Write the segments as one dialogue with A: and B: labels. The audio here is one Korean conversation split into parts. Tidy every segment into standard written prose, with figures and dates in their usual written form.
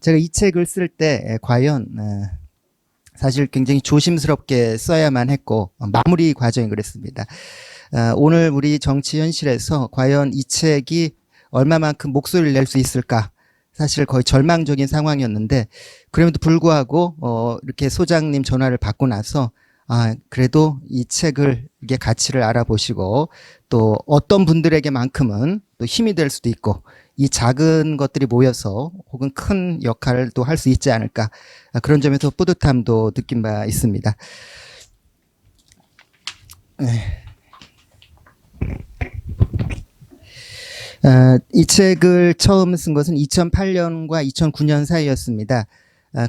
A: 제가 이 책을 쓸 때 과연 사실 굉장히 조심스럽게 써야만 했고 마무리 과정이 그랬습니다. 오늘 우리 정치 현실에서 과연 이 책이 얼마만큼 목소리를 낼 수 있을까? 사실 거의 절망적인 상황이었는데 그럼에도 불구하고 이렇게 소장님 전화를 받고 나서 그래도 이 책을 이게 가치를 알아보시고 또 어떤 분들에게만큼은 또 힘이 될 수도 있고 이 작은 것들이 모여서 혹은 큰 역할을 또 할 수 있지 않을까 그런 점에서 뿌듯함도 느낀 바 있습니다. 이 책을 처음 쓴 것은 2008년과 2009년 사이였습니다.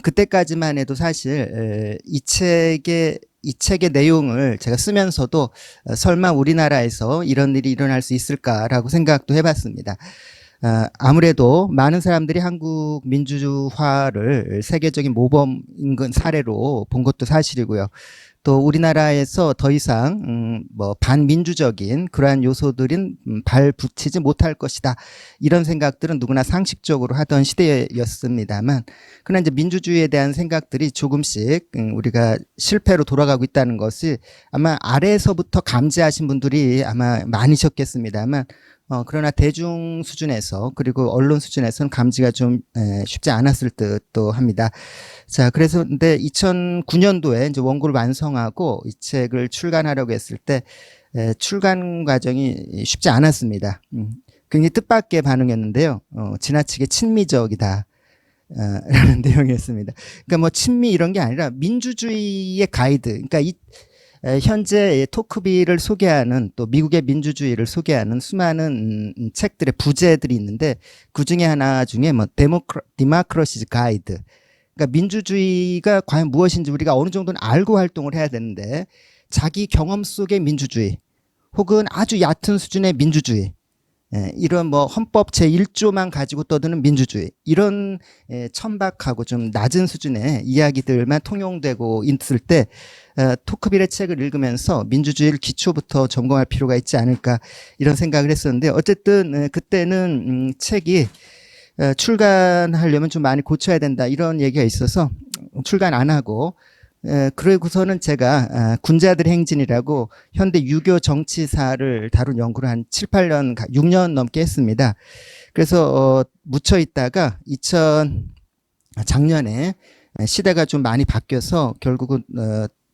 A: 그때까지만 해도 사실 이 책의 내용을 제가 쓰면서도 설마 우리나라에서 이런 일이 일어날 수 있을까라고 생각도 해봤습니다. 아무래도 많은 사람들이 한국 민주화를 세계적인 모범 인근 사례로 본 것도 사실이고요. 또 우리나라에서 더 이상 반민주적인 그러한 요소들은 발붙이지 못할 것이다. 이런 생각들은 누구나 상식적으로 하던 시대였습니다만 그러나 이제 민주주의에 대한 생각들이 조금씩 우리가 실패로 돌아가고 있다는 것이 아마 아래에서부터 감지하신 분들이 아마 많으셨겠습니다만 그러나 대중 수준에서 그리고 언론 수준에서는 감지가 좀 쉽지 않았을 듯도 합니다. 자, 그래서 근데 2009년도에 이제 원고를 완성하고 이 책을 출간하려고 했을 때 출간 과정이 쉽지 않았습니다. 굉장히 뜻밖의 반응이었는데요. 지나치게 친미적이다. 라는 내용이었습니다. 그러니까 뭐 친미 이런 게 아니라 민주주의의 가이드. 그러니까 현재 토크비를 소개하는 또 미국의 민주주의를 소개하는 수많은 책들의 부제들이 있는데 그 중에 하나 중에 뭐 데모크러시즈 가이드. 그러니까 민주주의가 과연 무엇인지 우리가 어느 정도는 알고 활동을 해야 되는데 자기 경험 속의 민주주의 혹은 아주 얕은 수준의 민주주의 이런 뭐 헌법 제1조만 가지고 떠드는 민주주의 이런 천박하고 좀 낮은 수준의 이야기들만 통용되고 있을 때 토크빌의 책을 읽으면서 민주주의를 기초부터 점검할 필요가 있지 않을까 이런 생각을 했었는데 어쨌든 그때는 책이 출간하려면 좀 많이 고쳐야 된다 이런 얘기가 있어서 출간 안 하고 그러고서는 제가 군자들의 행진이라고 현대 유교 정치사를 다룬 연구를 한 7, 8년, 6년 넘게 했습니다. 그래서 묻혀 있다가 작년에 시대가 좀 많이 바뀌어서 결국은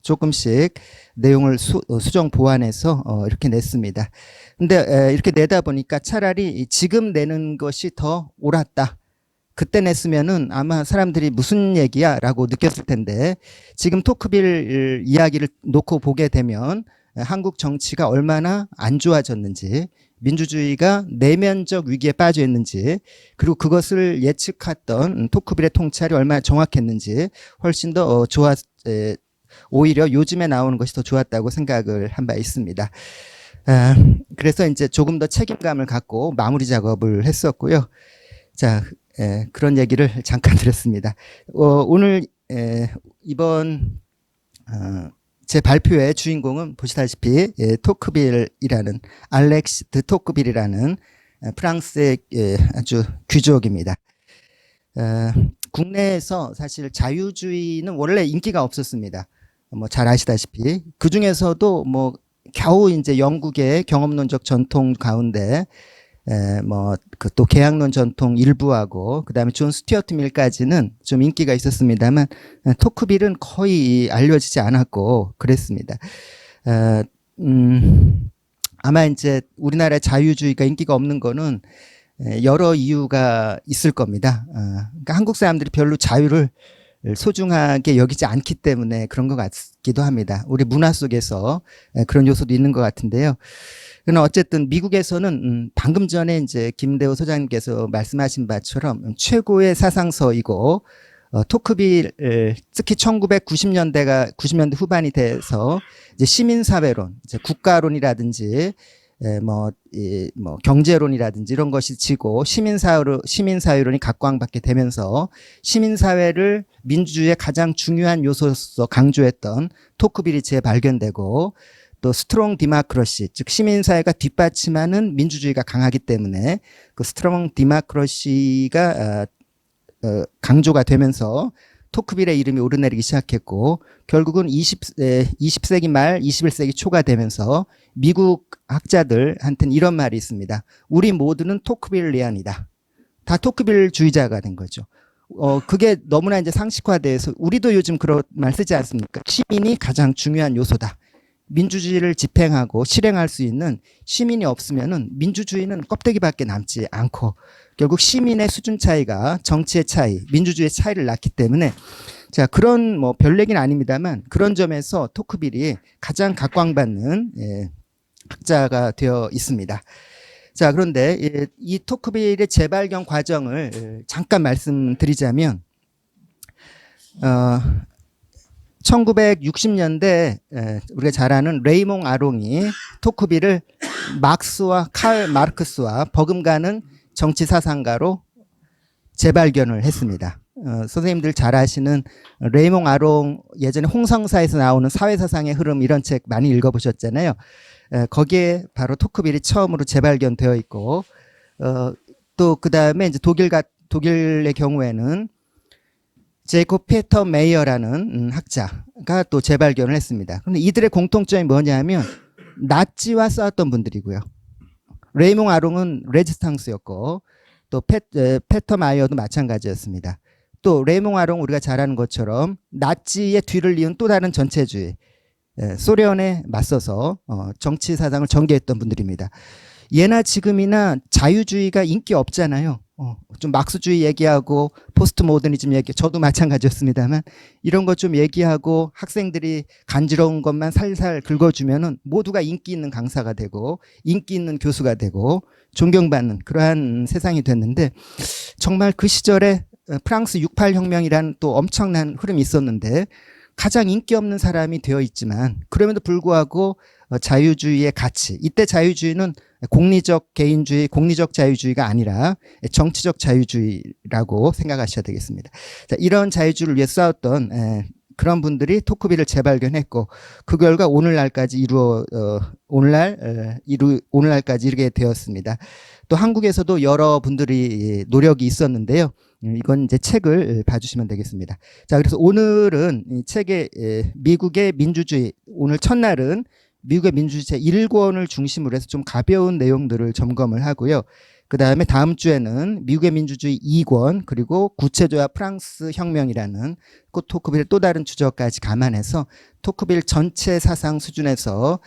A: 조금씩 내용을 수정 보완해서 이렇게 냈습니다. 근데 이렇게 내다 보니까 차라리 지금 내는 것이 더 옳았다. 그때 냈으면은 아마 사람들이 무슨 얘기야 라고 느꼈을 텐데 지금 토크빌 이야기를 놓고 보게 되면 한국 정치가 얼마나 안 좋아졌는지 민주주의가 내면적 위기에 빠져 있는지 그리고 그것을 예측했던 토크빌의 통찰이 얼마나 정확했는지 훨씬 더 오히려 요즘에 나오는 것이 더 좋았다고 생각을 한 바 있습니다. 그래서 이제 조금 더 책임감을 갖고 마무리 작업을 했었고요. 자, 그런 얘기를 잠깐 드렸습니다. 오늘 이번 제 발표의 주인공은 보시다시피 토크빌이라는 알렉스 드 토크빌이라는 프랑스의 아주 귀족입니다. 국내에서 사실 자유주의는 원래 인기가 없었습니다. 뭐 잘 아시다시피 그 중에서도 뭐 겨우 이제 영국의 경험론적 전통 가운데 그 또 개혁론 전통 일부하고 그다음에 존 스튜어트 밀까지는 좀 인기가 있었습니다만 토크빌은 거의 알려지지 않았고 그랬습니다. 아마 이제 우리나라의 자유주의가 인기가 없는 거는 여러 이유가 있을 겁니다. 그러니까 한국 사람들이 별로 자유를 소중하게 여기지 않기 때문에 그런 것 같기도 합니다. 우리 문화 속에서 그런 요소도 있는 것 같은데요. 그러나 어쨌든 미국에서는 방금 전에 이제 김대호 소장님께서 말씀하신 바처럼 최고의 사상서이고 토크빌 특히 90년대 후반이 돼서 이제 시민사회론, 이제 국가론이라든지 뭐 경제론이라든지 이런 것이 지고 시민사회론이 각광받게 되면서 시민사회를 민주주의의 가장 중요한 요소로서 강조했던 토크빌이 재발견되고 또 스트롱 디마크러시, 즉 시민사회가 뒷받침하는 민주주의가 강하기 때문에 그 스트롱 디마크러시가 강조가 되면서 토크빌의 이름이 오르내리기 시작했고 결국은 20세기 말 21세기 초가 되면서 미국 학자들한테는 이런 말이 있습니다. 우리 모두는 토크빌리안이다. 다 토크빌주의자가 된 거죠. 그게 너무나 이제 상식화돼서 우리도 요즘 그런 말 쓰지 않습니까? 시민이 가장 중요한 요소다. 민주주의를 집행하고 실행할 수 있는 시민이 없으면은 민주주의는 껍데기밖에 남지 않고 결국 시민의 수준 차이가 정치의 차이, 민주주의의 차이를 낳기 때문에 자 그런 뭐 별 얘기는 아닙니다만 그런 점에서 토크빌이 가장 각광받는 학자가 되어 있습니다. 자 그런데 이 토크빌의 재발견 과정을 잠깐 말씀드리자면 1960년대 우리가 잘 아는 레이몽 아롱이 토크빌을 막스와 칼 마르크스와 버금가는 정치 사상가로 재발견을 했습니다. 선생님들 잘 아시는 레이몽 아롱 예전에 홍성사에서 나오는 사회사상의 흐름 이런 책 많이 읽어보셨잖아요. 거기에 바로 토크빌이 처음으로 재발견되어 있고 또 그 다음에 이제 독일의 경우에는 제이콥 페터 메이어라는 학자가 또 재발견을 했습니다. 그런데 이들의 공통점이 뭐냐면 나치와 싸웠던 분들이고요. 레이몽 아롱은 레지스탕스였고 또 페터 마이어도 마찬가지였습니다. 또 레이몽 아롱 우리가 잘 아는 것처럼 나치의 뒤를 이은 또 다른 전체주의 소련에 맞서서 정치 사상을 전개했던 분들입니다. 예나 지금이나 자유주의가 인기 없잖아요. 좀 막스주의 얘기하고 포스트 모더니즘 얘기, 저도 마찬가지였습니다만 이런 것 좀 얘기하고 학생들이 간지러운 것만 살살 긁어주면은 모두가 인기 있는 강사가 되고 인기 있는 교수가 되고 존경받는 그러한 세상이 됐는데 정말 그 시절에 프랑스 68혁명이라는 또 엄청난 흐름이 있었는데 가장 인기 없는 사람이 되어 있지만 그럼에도 불구하고 자유주의의 가치, 이때 자유주의는 공리적 개인주의, 공리적 자유주의가 아니라 정치적 자유주의라고 생각하셔야 되겠습니다. 자, 이런 자유주의를 위해 싸웠던 그런 분들이 토크빌을 재발견했고 그 결과 오늘날까지 오늘날까지 이르게 되었습니다. 또 한국에서도 여러 분들이 노력이 있었는데요. 이건 이제 책을 봐주시면 되겠습니다. 자, 그래서 오늘은 이 책의 미국의 민주주의, 오늘 첫날은 미국의 민주주의 제 1권을 중심으로 해서 좀 가벼운 내용들을 점검을 하고요. 그 다음에 다음 주에는 미국의 민주주의 2권 그리고 구체조약 프랑스 혁명이라는 토크빌의 또 다른 주저까지 감안해서 토크빌 전체 사상 수준에서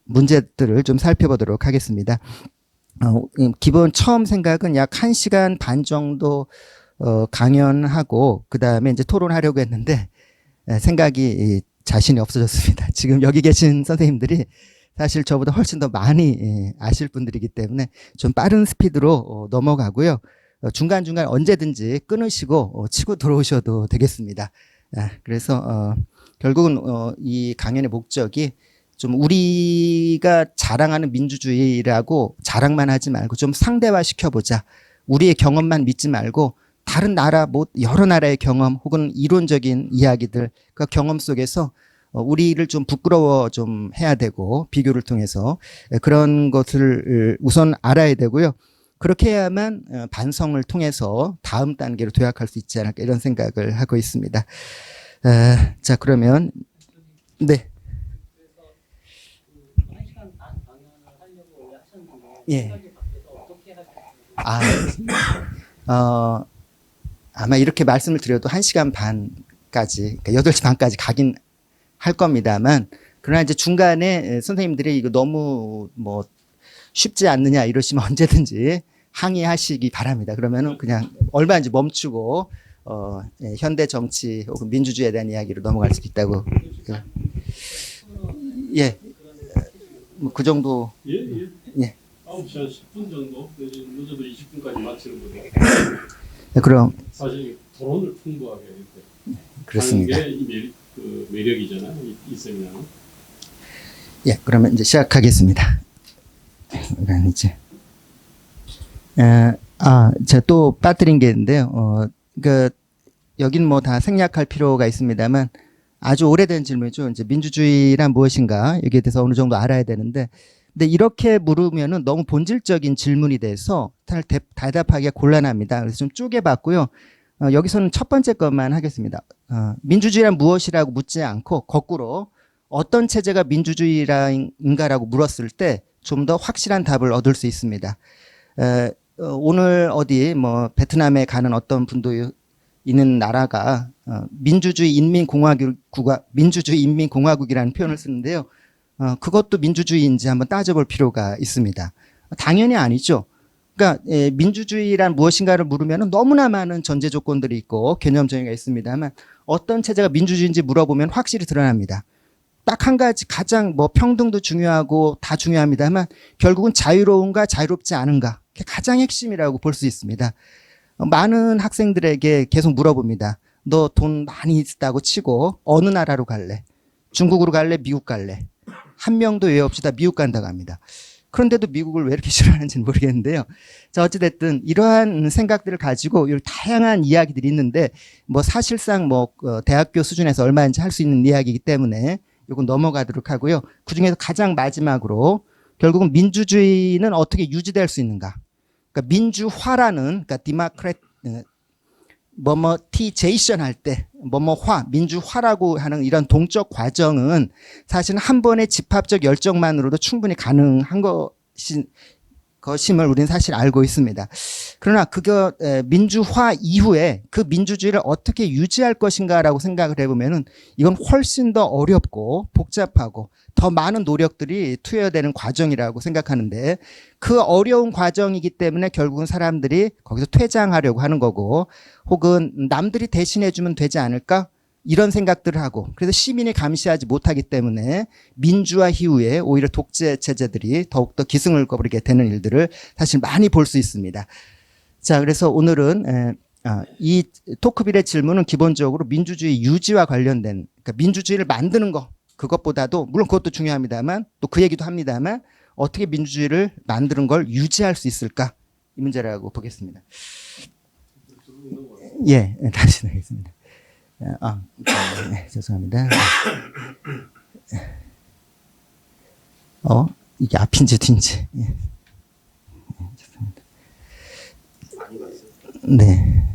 A: 문제들을 좀 살펴보도록 하겠습니다. 기본 처음 생각은 약 1시간 반 정도 강연하고 그 다음에 이제 토론하려고 했는데 생각이 자신이 없어졌습니다. 지금 여기 계신 선생님들이 사실 저보다 훨씬 더 많이 아실 분들이기 때문에 좀 빠른 스피드로 넘어가고요. 중간중간 언제든지 끊으시고 치고 들어오셔도 되겠습니다. 그래서 결국은 이 강연의 목적이 좀 우리가 자랑하는 민주주의라고 자랑만 하지 말고 좀 상대화 시켜보자. 우리의 경험만 믿지 말고 다른 나라, 여러 나라의 경험 혹은 이론적인 이야기들, 그 경험 속에서 우리를 좀 부끄러워 좀 해야 되고 비교를 통해서 그런 것을 우선 알아야 되고요. 그렇게 해야만 반성을 통해서 다음 단계로 도약할 수 있지 않을까 이런 생각을 하고 있습니다. 자, 그러면 네. 예. 아마 이렇게 말씀을 드려도 1시간 반까지, 그러니까 8시 반까지 가긴 할 겁니다만, 그러나 이제 중간에 선생님들이 이거 너무 쉽지 않느냐 이러시면 언제든지 항의하시기 바랍니다. 그러면은 그냥 얼마든지 멈추고, 현대 정치 혹은 민주주의에 대한 이야기로 넘어갈 수 있다고. 예. 그 정도. 예.
B: 9시 한 10분 정도, 늦어도 20분까지 마치는 거죠.
A: 네, 그럼.
B: 사실 토론을 풍부하게 이렇게
A: 그렇습니다.
B: 하는 게 그 매력이잖아요, 이 세미나는.
A: 예, 그러면 이제 시작하겠습니다. 그러니까 이제, 제가 또 빠뜨린 게 있는데요. 여긴 다 생략할 필요가 있습니다만 아주 오래된 질문이죠. 이제 민주주의란 무엇인가 여기에 대해서 어느 정도 알아야 되는데, 근데 이렇게 물으면은 너무 본질적인 질문이 돼서 대답하기가 곤란합니다. 그래서 좀 쪼개봤고요. 여기서는 첫 번째 것만 하겠습니다. 민주주의란 무엇이라고 묻지 않고 거꾸로 어떤 체제가 민주주의인가라고 물었을 때 좀 더 확실한 답을 얻을 수 있습니다. 오늘 어디 뭐 베트남에 가는 어떤 분도 있는 나라가 민주주의 인민공화국이라는 표현을 쓰는데요. 그것도 민주주의인지 한번 따져볼 필요가 있습니다. 당연히 아니죠. 그러니까 민주주의란 무엇인가를 물으면 너무나 많은 전제 조건들이 있고 개념 정의가 있습니다만 어떤 체제가 민주주의인지 물어보면 확실히 드러납니다. 딱 한 가지 가장 뭐 평등도 중요하고 다 중요합니다만 결국은 자유로운가 자유롭지 않은가 그게 가장 핵심이라고 볼 수 있습니다. 많은 학생들에게 계속 물어봅니다. 너 돈 많이 있다고 치고 어느 나라로 갈래? 중국으로 갈래? 미국 갈래? 한 명도 예외 없이 다 미국 간다고 합니다. 그런데도 미국을 왜 이렇게 싫어하는지는 모르겠는데요. 자, 어찌됐든 이러한 생각들을 가지고 다양한 이야기들이 있는데 뭐 사실상 뭐 대학교 수준에서 얼마인지 할 수 있는 이야기이기 때문에 이건 넘어가도록 하고요. 그중에서 가장 마지막으로 결국은 민주주의는 어떻게 유지될 수 있는가? 그러니까 민주화라는 그러니까 뭐뭐티제이션 할 때 뭐뭐화 민주화라고 하는 이런 동적 과정은 사실은 한 번의 집합적 열정만으로도 충분히 가능한 것임을 우리는 사실 알고 있습니다. 그러나 그거 민주화 이후에 그 민주주의를 어떻게 유지할 것인가라고 생각을 해보면은 이건 훨씬 더 어렵고 복잡하고 더 많은 노력들이 투여되는 과정이라고 생각하는데 그 어려운 과정이기 때문에 결국은 사람들이 거기서 퇴장하려고 하는 거고 혹은 남들이 대신해주면 되지 않을까? 이런 생각들을 하고 그래서 시민이 감시하지 못하기 때문에 민주화 이후에 오히려 독재 체제들이 더욱더 기승을 거부리게 되는 일들을 사실 많이 볼 수 있습니다. 자, 그래서 오늘은 이 토크빌의 질문은 기본적으로 민주주의 유지와 관련된 그러니까 민주주의를 만드는 거 그것보다도 물론 그것도 중요합니다만 또 그 얘기도 합니다만 어떻게 민주주의를 만드는 걸 유지할 수 있을까 이 문제라고 보겠습니다. 예, 다시 나겠습니다. 네, 죄송합니다. 이게 앞인지 뒤인지. 예. 죄송합니다. 네.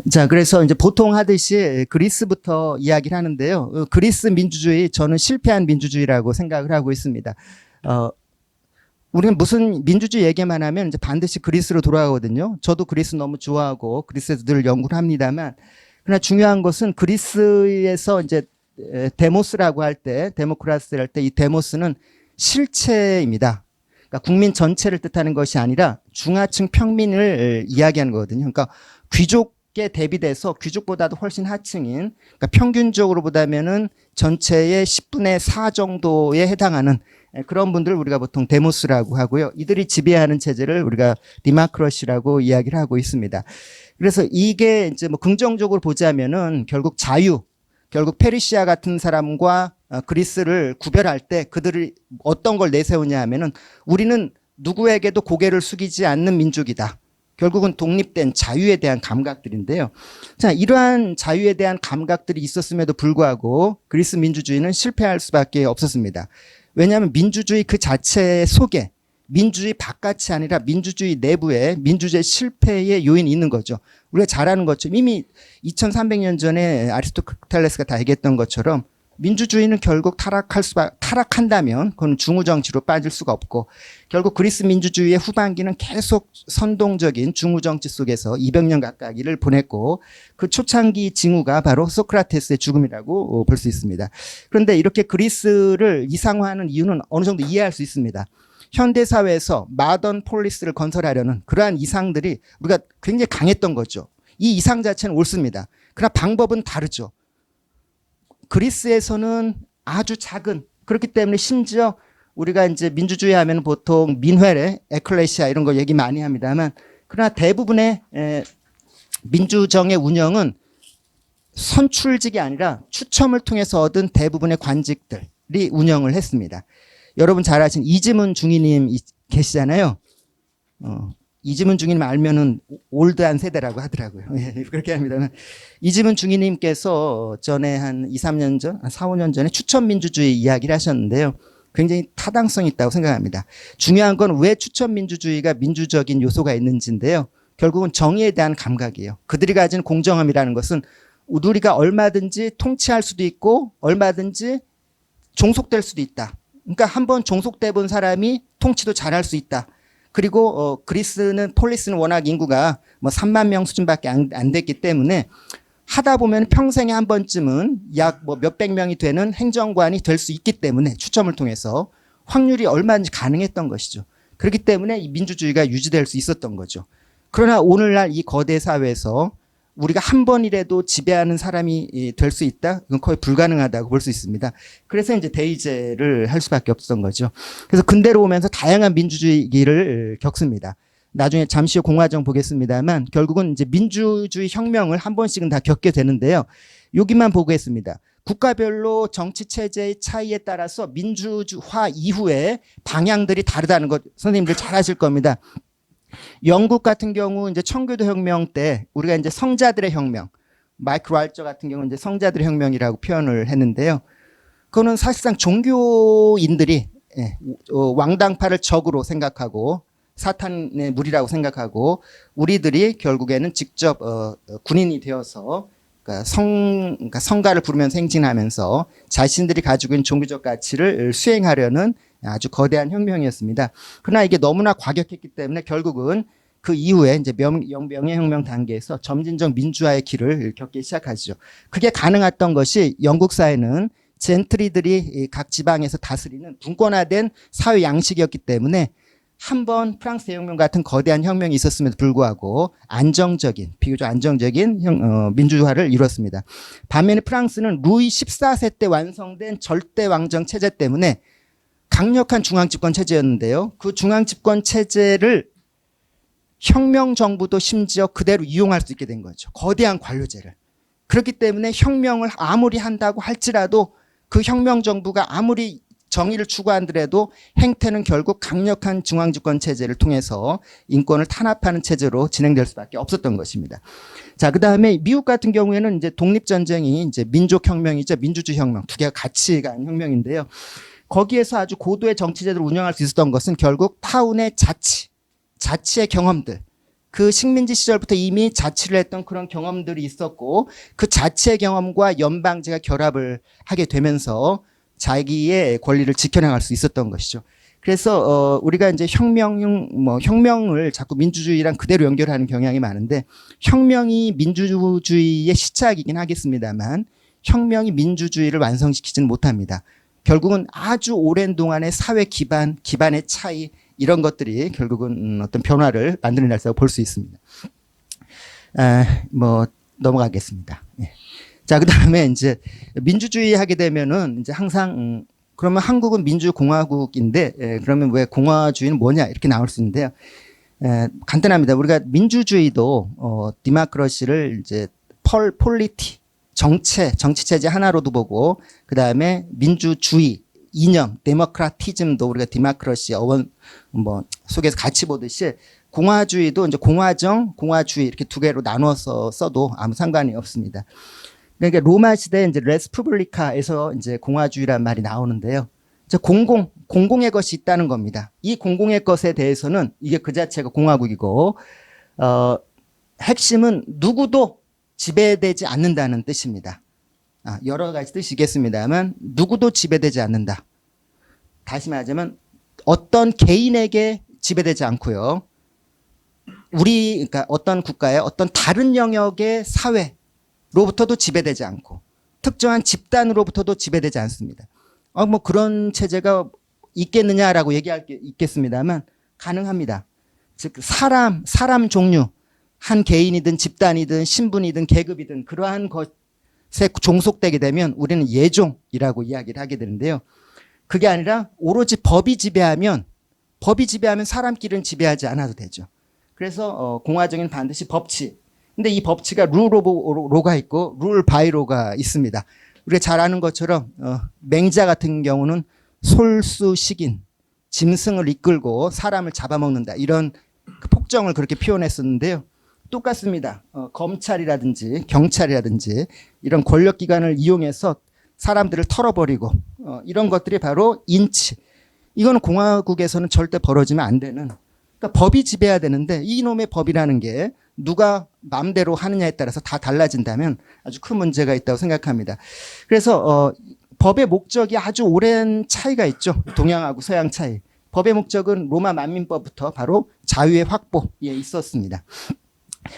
A: 자, 그래서 이제 보통 하듯이 그리스부터 이야기를 하는데요. 그리스 민주주의, 저는 실패한 민주주의라고 생각을 하고 있습니다. 우리는 무슨 민주주의 얘기만 하면 이제 반드시 그리스로 돌아가거든요. 저도 그리스 너무 좋아하고 그리스에서 늘 연구를 합니다만, 그러나 중요한 것은 그리스에서 이제 데모스라고 할 때, 데모크라스를 할 때 이 데모스는 실체입니다. 그러니까 국민 전체를 뜻하는 것이 아니라 중하층 평민을 이야기하는 거거든요. 그러니까 귀족에 대비돼서 귀족보다도 훨씬 하층인, 그러니까 평균적으로 보다면은 전체의 10분의 4 정도에 해당하는 그런 분들을 우리가 보통 데모스라고 하고요. 이들이 지배하는 체제를 우리가 디마크러시라고 이야기를 하고 있습니다. 그래서 이게 이제 뭐 긍정적으로 보자면은 결국 결국 페르시아 같은 사람과 그리스를 구별할 때 그들이 어떤 걸 내세우냐 하면은 우리는 누구에게도 고개를 숙이지 않는 민족이다. 결국은 독립된 자유에 대한 감각들인데요. 자, 이러한 자유에 대한 감각들이 있었음에도 불구하고 그리스 민주주의는 실패할 수밖에 없었습니다. 왜냐하면 민주주의 그 자체 속에 민주주의 바깥이 아니라 민주주의 내부에 민주주의 실패의 요인이 있는 거죠. 우리가 잘 아는 것처럼 이미 2300년 전에 아리스토텔레스가 다 얘기했던 것처럼 민주주의는 결국 타락한다면 그건 중우정치로 빠질 수가 없고 결국 그리스 민주주의의 후반기는 계속 선동적인 중우정치 속에서 200년 가까이를 보냈고 그 초창기 징후가 바로 소크라테스의 죽음이라고 볼 수 있습니다. 그런데 이렇게 그리스를 이상화하는 이유는 어느 정도 이해할 수 있습니다. 현대사회에서 마던 폴리스를 건설하려는 그러한 이상들이 우리가 굉장히 강했던 거죠. 이 이상 자체는 옳습니다. 그러나 방법은 다르죠. 그리스에서는 아주 작은, 그렇기 때문에 심지어 우리가 이제 민주주의 하면 보통 민회례, 에클레시아 이런 거 얘기 많이 합니다만, 그러나 대부분의 민주정의 운영은 선출직이 아니라 추첨을 통해서 얻은 대부분의 관직들이 운영을 했습니다. 여러분 잘 아시는 이지문 중위님 계시잖아요. 이지문 중위님 알면은 올드한 세대라고 하더라고요. 그렇게 합니다만 이지문 중위님께서 전에 한 2, 3년 전, 4, 5년 전에 추천민주주의 이야기를 하셨는데요. 굉장히 타당성이 있다고 생각합니다. 중요한 건 왜 추천민주주의가 민주적인 요소가 있는지인데요. 결국은 정의에 대한 감각이에요. 그들이 가진 공정함이라는 것은 우리가 얼마든지 통치할 수도 있고 얼마든지 종속될 수도 있다. 그러니까 한번 종속돼 본 사람이 통치도 잘할 수 있다. 그리고 폴리스는 워낙 인구가 뭐 3만 명 수준밖에 안 됐기 때문에 하다 보면 평생에 한 번쯤은 약 뭐 몇백 명이 되는 행정관이 될 수 있기 때문에 추첨을 통해서 확률이 얼마든지 가능했던 것이죠. 그렇기 때문에 이 민주주의가 유지될 수 있었던 거죠. 그러나 오늘날 이 거대 사회에서 우리가 한 번이라도 지배하는 사람이 될 수 있다? 이건 거의 불가능하다고 볼 수 있습니다. 그래서 이제 대의제를 할 수밖에 없었던 거죠. 그래서 근대로 오면서 다양한 민주주의를 겪습니다. 나중에 잠시 후 공화정 보겠습니다만 결국은 이제 민주주의 혁명을 한 번씩은 다 겪게 되는데요. 여기만 보겠습니다. 국가별로 정치 체제의 차이에 따라서 민주화 이후에 방향들이 다르다는 것 선생님들 잘 아실 겁니다. 영국 같은 경우 이제 청교도 혁명 때 우리가 이제 성자들의 혁명, 마이클 왈저 같은 경우는 이제 성자들의 혁명이라고 표현을 했는데요. 그거는 사실상 종교인들이 왕당파를 적으로 생각하고 사탄의 무리라고 생각하고 우리들이 결국에는 직접 군인이 되어서 그러니까 성가를 부르면서 행진하면서 자신들이 가지고 있는 종교적 가치를 수행하려는 아주 거대한 혁명이었습니다. 그러나 이게 너무나 과격했기 때문에 결국은 그 이후에 이제 명예혁명 단계에서 점진적 민주화의 길을 겪기 시작하죠. 그게 가능했던 것이 영국 사회는 젠트리들이 각 지방에서 다스리는 분권화된 사회 양식이었기 때문에 한번 프랑스 대혁명 같은 거대한 혁명이 있었음에도 불구하고 비교적 안정적인 민주화를 이뤘습니다. 반면에 프랑스는 루이 14세 때 완성된 절대 왕정 체제 때문에 강력한 중앙집권 체제였는데요. 그 중앙집권 체제를 혁명 정부도 심지어 그대로 이용할 수 있게 된 거죠. 거대한 관료제를. 그렇기 때문에 혁명을 아무리 한다고 할지라도 그 혁명 정부가 아무리 정의를 추구한더라도 행태는 결국 강력한 중앙집권 체제를 통해서 인권을 탄압하는 체제로 진행될 수밖에 없었던 것입니다. 자, 그다음에 미국 같은 경우에는 이제 독립전쟁이 이제 민족혁명이죠. 민주주의 혁명. 두 개가 같이 간 혁명인데요. 거기에서 아주 고도의 정치제도를 운영할 수 있었던 것은 결국 타운의 자치의 경험들. 그 식민지 시절부터 이미 자치를 했던 그런 경험들이 있었고 그 자치의 경험과 연방제가 결합을 하게 되면서 자기의 권리를 지켜나갈 수 있었던 것이죠. 그래서 우리가 이제 혁명을 자꾸 민주주의랑 그대로 연결하는 경향이 많은데 혁명이 민주주의의 시작이긴 하겠습니다만 혁명이 민주주의를 완성시키지는 못합니다. 결국은 아주 오랜 동안의 사회 기반의 차이 이런 것들이 결국은 어떤 변화를 만들어낼 볼 수 있습니다. 넘어가겠습니다. 예. 자, 그 다음에 이제 민주주의 하게 되면은 이제 항상, 그러면 한국은 민주공화국인데, 그러면 왜 공화주의는 뭐냐? 이렇게 나올 수 있는데요. 간단합니다. 우리가 민주주의도, 디마크러시를 이제 폴리티, 정치체제 하나로도 보고, 그 다음에 민주주의, 이념, 데모크라티즘도 우리가 디마크러시 어원, 속에서 같이 보듯이 공화주의도 이제 공화주의 이렇게 두 개로 나누어서 써도 아무 상관이 없습니다. 그러니까 로마 시대 이제 레스푸블리카에서 이제 공화주의란 말이 나오는데요. 이제 공공의 것이 있다는 겁니다. 이 공공의 것에 대해서는 이게 그 자체가 공화국이고, 핵심은 누구도 지배되지 않는다는 뜻입니다. 여러 가지 뜻이 있겠습니다만, 누구도 지배되지 않는다. 다시 말하자면, 어떤 개인에게 지배되지 않고요. 그러니까 어떤 국가의 어떤 다른 영역의 사회로부터도 지배되지 않고 특정한 집단으로부터도 지배되지 않습니다. 그런 체제가 있겠느냐라고 얘기할 게 있겠습니다만 가능합니다. 즉 사람 종류 한 개인이든 집단이든 신분이든 계급이든 그러한 것에 종속되게 되면 우리는 예종이라고 이야기를 하게 되는데요. 그게 아니라 오로지 법이 지배하면 사람끼리는 지배하지 않아도 되죠. 그래서 공화정에는 반드시 법치. 근데 이 법치가 룰 오브 로가 있고 룰 바이 로가 있습니다. 우리가 잘 아는 것처럼 맹자 같은 경우는 솔수식인, 짐승을 이끌고 사람을 잡아먹는다. 이런 그 폭정을 그렇게 표현했었는데요. 똑같습니다. 검찰이라든지 경찰이라든지 이런 권력기관을 이용해서 사람들을 털어버리고 이런 것들이 바로 인치. 이거는 공화국에서는 절대 벌어지면 안 되는. 그러니까 법이 지배해야 되는데 이놈의 법이라는 게 누가 마음대로 하느냐에 따라서 다 달라진다면 아주 큰 문제가 있다고 생각합니다. 그래서 법의 목적이 아주 오랜 차이가 있죠. 동양하고 서양 차이. 법의 목적은 로마 만민법부터 바로 자유의 확보에 있었습니다.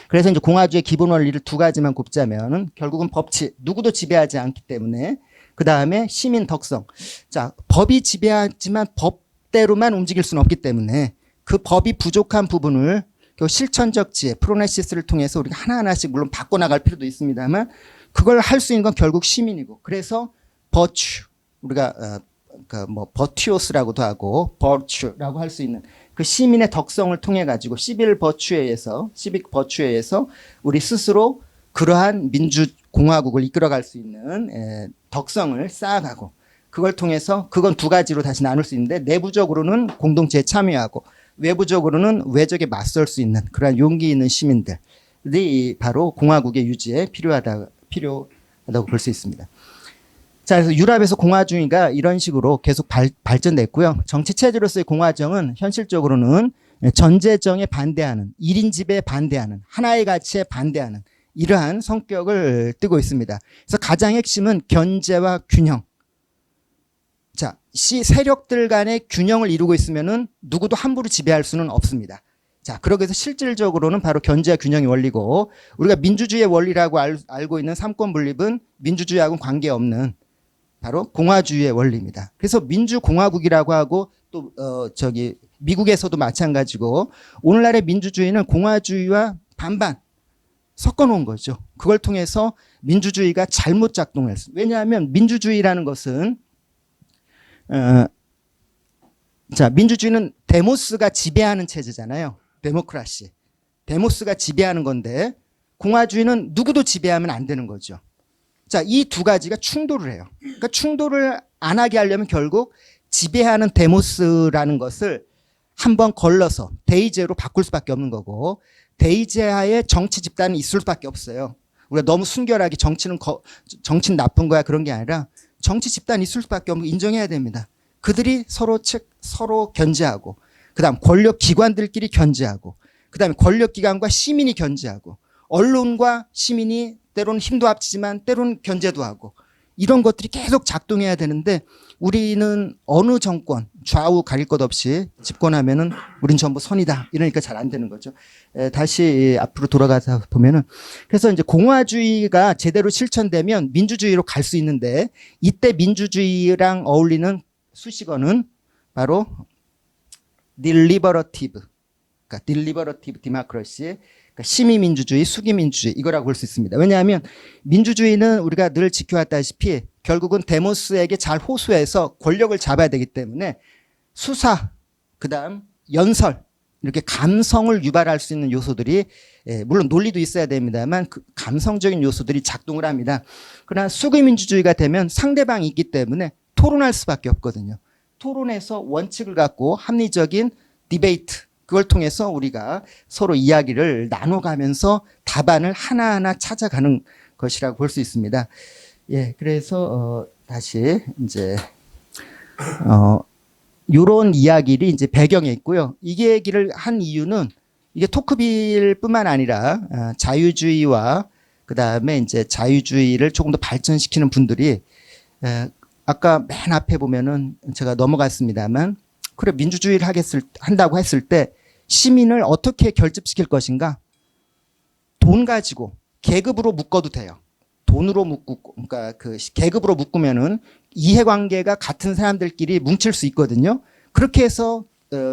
A: 그래서 이제 공화주의 기본 원리를 두 가지만 꼽자면은 결국은 법치, 누구도 지배하지 않기 때문에 그 다음에 시민 덕성. 자, 법이 지배하지만 법대로만 움직일 수는 없기 때문에 그 법이 부족한 부분을 실천적 지혜, 프로네시스를 통해서 우리가 하나하나씩 물론 바꿔나갈 필요도 있습니다만 그걸 할 수 있는 건 결국 시민이고 그래서 버추, 우리가 버튜오스라고도 하고 버추라고 할 수 있는 그 시민의 덕성을 통해 가지고 시빅 버추에 의해서 우리 스스로 그러한 민주 공화국을 이끌어갈 수 있는 덕성을 쌓아가고 그걸 통해서 그건 두 가지로 다시 나눌 수 있는데 내부적으로는 공동체에 참여하고 외부적으로는 외적에 맞설 수 있는 그러한 용기 있는 시민들이 바로 공화국의 유지에 필요하다고 볼 수 있습니다. 자, 그래서 유럽에서 공화주의가 이런 식으로 계속 발전됐고요. 정치 체제로서의 공화정은 현실적으로는 전제정에 반대하는, 1인 지배에 반대하는, 하나의 가치에 반대하는 이러한 성격을 띠고 있습니다. 그래서 가장 핵심은 견제와 균형. 자, 세력들 간의 균형을 이루고 있으면은 누구도 함부로 지배할 수는 없습니다. 자, 그러기 위해서 실질적으로는 바로 견제와 균형이 원리고 우리가 민주주의의 원리라고 알고 있는 삼권 분립은 민주주의하고는 관계없는 바로 공화주의의 원리입니다. 그래서 민주공화국이라고 하고 또 미국에서도 마찬가지고 오늘날의 민주주의는 공화주의와 반반 섞어 놓은 거죠. 그걸 통해서 민주주의가 잘못 작동했어요. 왜냐하면 민주주의라는 것은 민주주의는 데모스가 지배하는 체제잖아요. 데모크라시. 데모스가 지배하는 건데 공화주의는 누구도 지배하면 안 되는 거죠. 자, 이 두 가지가 충돌을 해요. 그러니까 충돌을 안 하게 하려면 결국 지배하는 데모스라는 것을 한번 걸러서 데이제로 바꿀 수밖에 없는 거고 데이제하에 정치 집단이 있을 수밖에 없어요. 우리가 너무 순결하게 정치는 나쁜 거야 그런 게 아니라 정치 집단이 있을 수밖에 없는 거 인정해야 됩니다. 그들이 서로 견제하고 그다음 권력 기관들끼리 견제하고 그다음에 권력 기관과 시민이 견제하고 언론과 시민이 때로는 힘도 합치지만 때로는 견제도 하고 이런 것들이 계속 작동해야 되는데 우리는 어느 정권 좌우 가릴 것 없이 집권하면은 우린 전부 선이다 이러니까 잘 안 되는 거죠. 다시 앞으로 돌아가서 보면은 그래서 이제 공화주의가 제대로 실천되면 민주주의로 갈 수 있는데 이때 민주주의랑 어울리는 수식어는 바로 deliberative, 그러니까 deliberative democracy. 그러니까 심의민주주의, 수기민주주의 이거라고 볼 수 있습니다. 왜냐하면 민주주의는 우리가 늘 지켜왔다시피 결국은 데모스에게 잘 호소해서 권력을 잡아야 되기 때문에 수사, 그다음 연설 이렇게 감성을 유발할 수 있는 요소들이 물론 논리도 있어야 됩니다만 그 감성적인 요소들이 작동을 합니다. 그러나 수기민주주의가 되면 상대방이 있기 때문에 토론할 수밖에 없거든요. 토론에서 원칙을 갖고 합리적인 디베이트 그걸 통해서 우리가 서로 이야기를 나눠가면서 답안을 하나하나 찾아가는 것이라고 볼 수 있습니다. 예, 그래서 다시 이제 요런 이야기를 이제 배경에 있고요. 이 얘기를 한 이유는 이게 토크빌뿐만 아니라 자유주의와 그다음에 이제 자유주의를 조금 더 발전시키는 분들이 아까 맨 앞에 보면은 제가 넘어갔습니다만 그래 민주주의를 한다고 했을 때 시민을 어떻게 결집시킬 것인가? 돈 가지고 계급으로 묶어도 돼요. 돈으로 묶고 그러니까 그 계급으로 묶으면은 이해관계가 같은 사람들끼리 뭉칠 수 있거든요. 그렇게 해서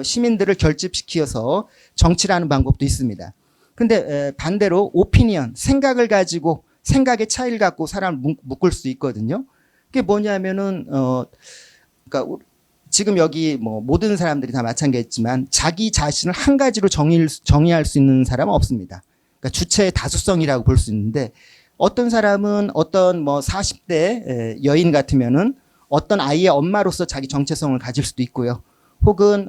A: 시민들을 결집시켜서 정치를 하는 방법도 있습니다. 근데 반대로 오피니언, 생각을 가지고 생각의 차이를 갖고 사람을 묶을 수 있거든요. 그게 뭐냐면은 그러니까 지금 여기 뭐 모든 사람들이 다 마찬가지지만 자기 자신을 한 가지로 정의할 수 있는 사람은 없습니다. 그러니까 주체의 다수성이라고 볼 수 있는데 어떤 사람은 어떤 뭐 40대 여인 같으면은 어떤 아이의 엄마로서 자기 정체성을 가질 수도 있고요. 혹은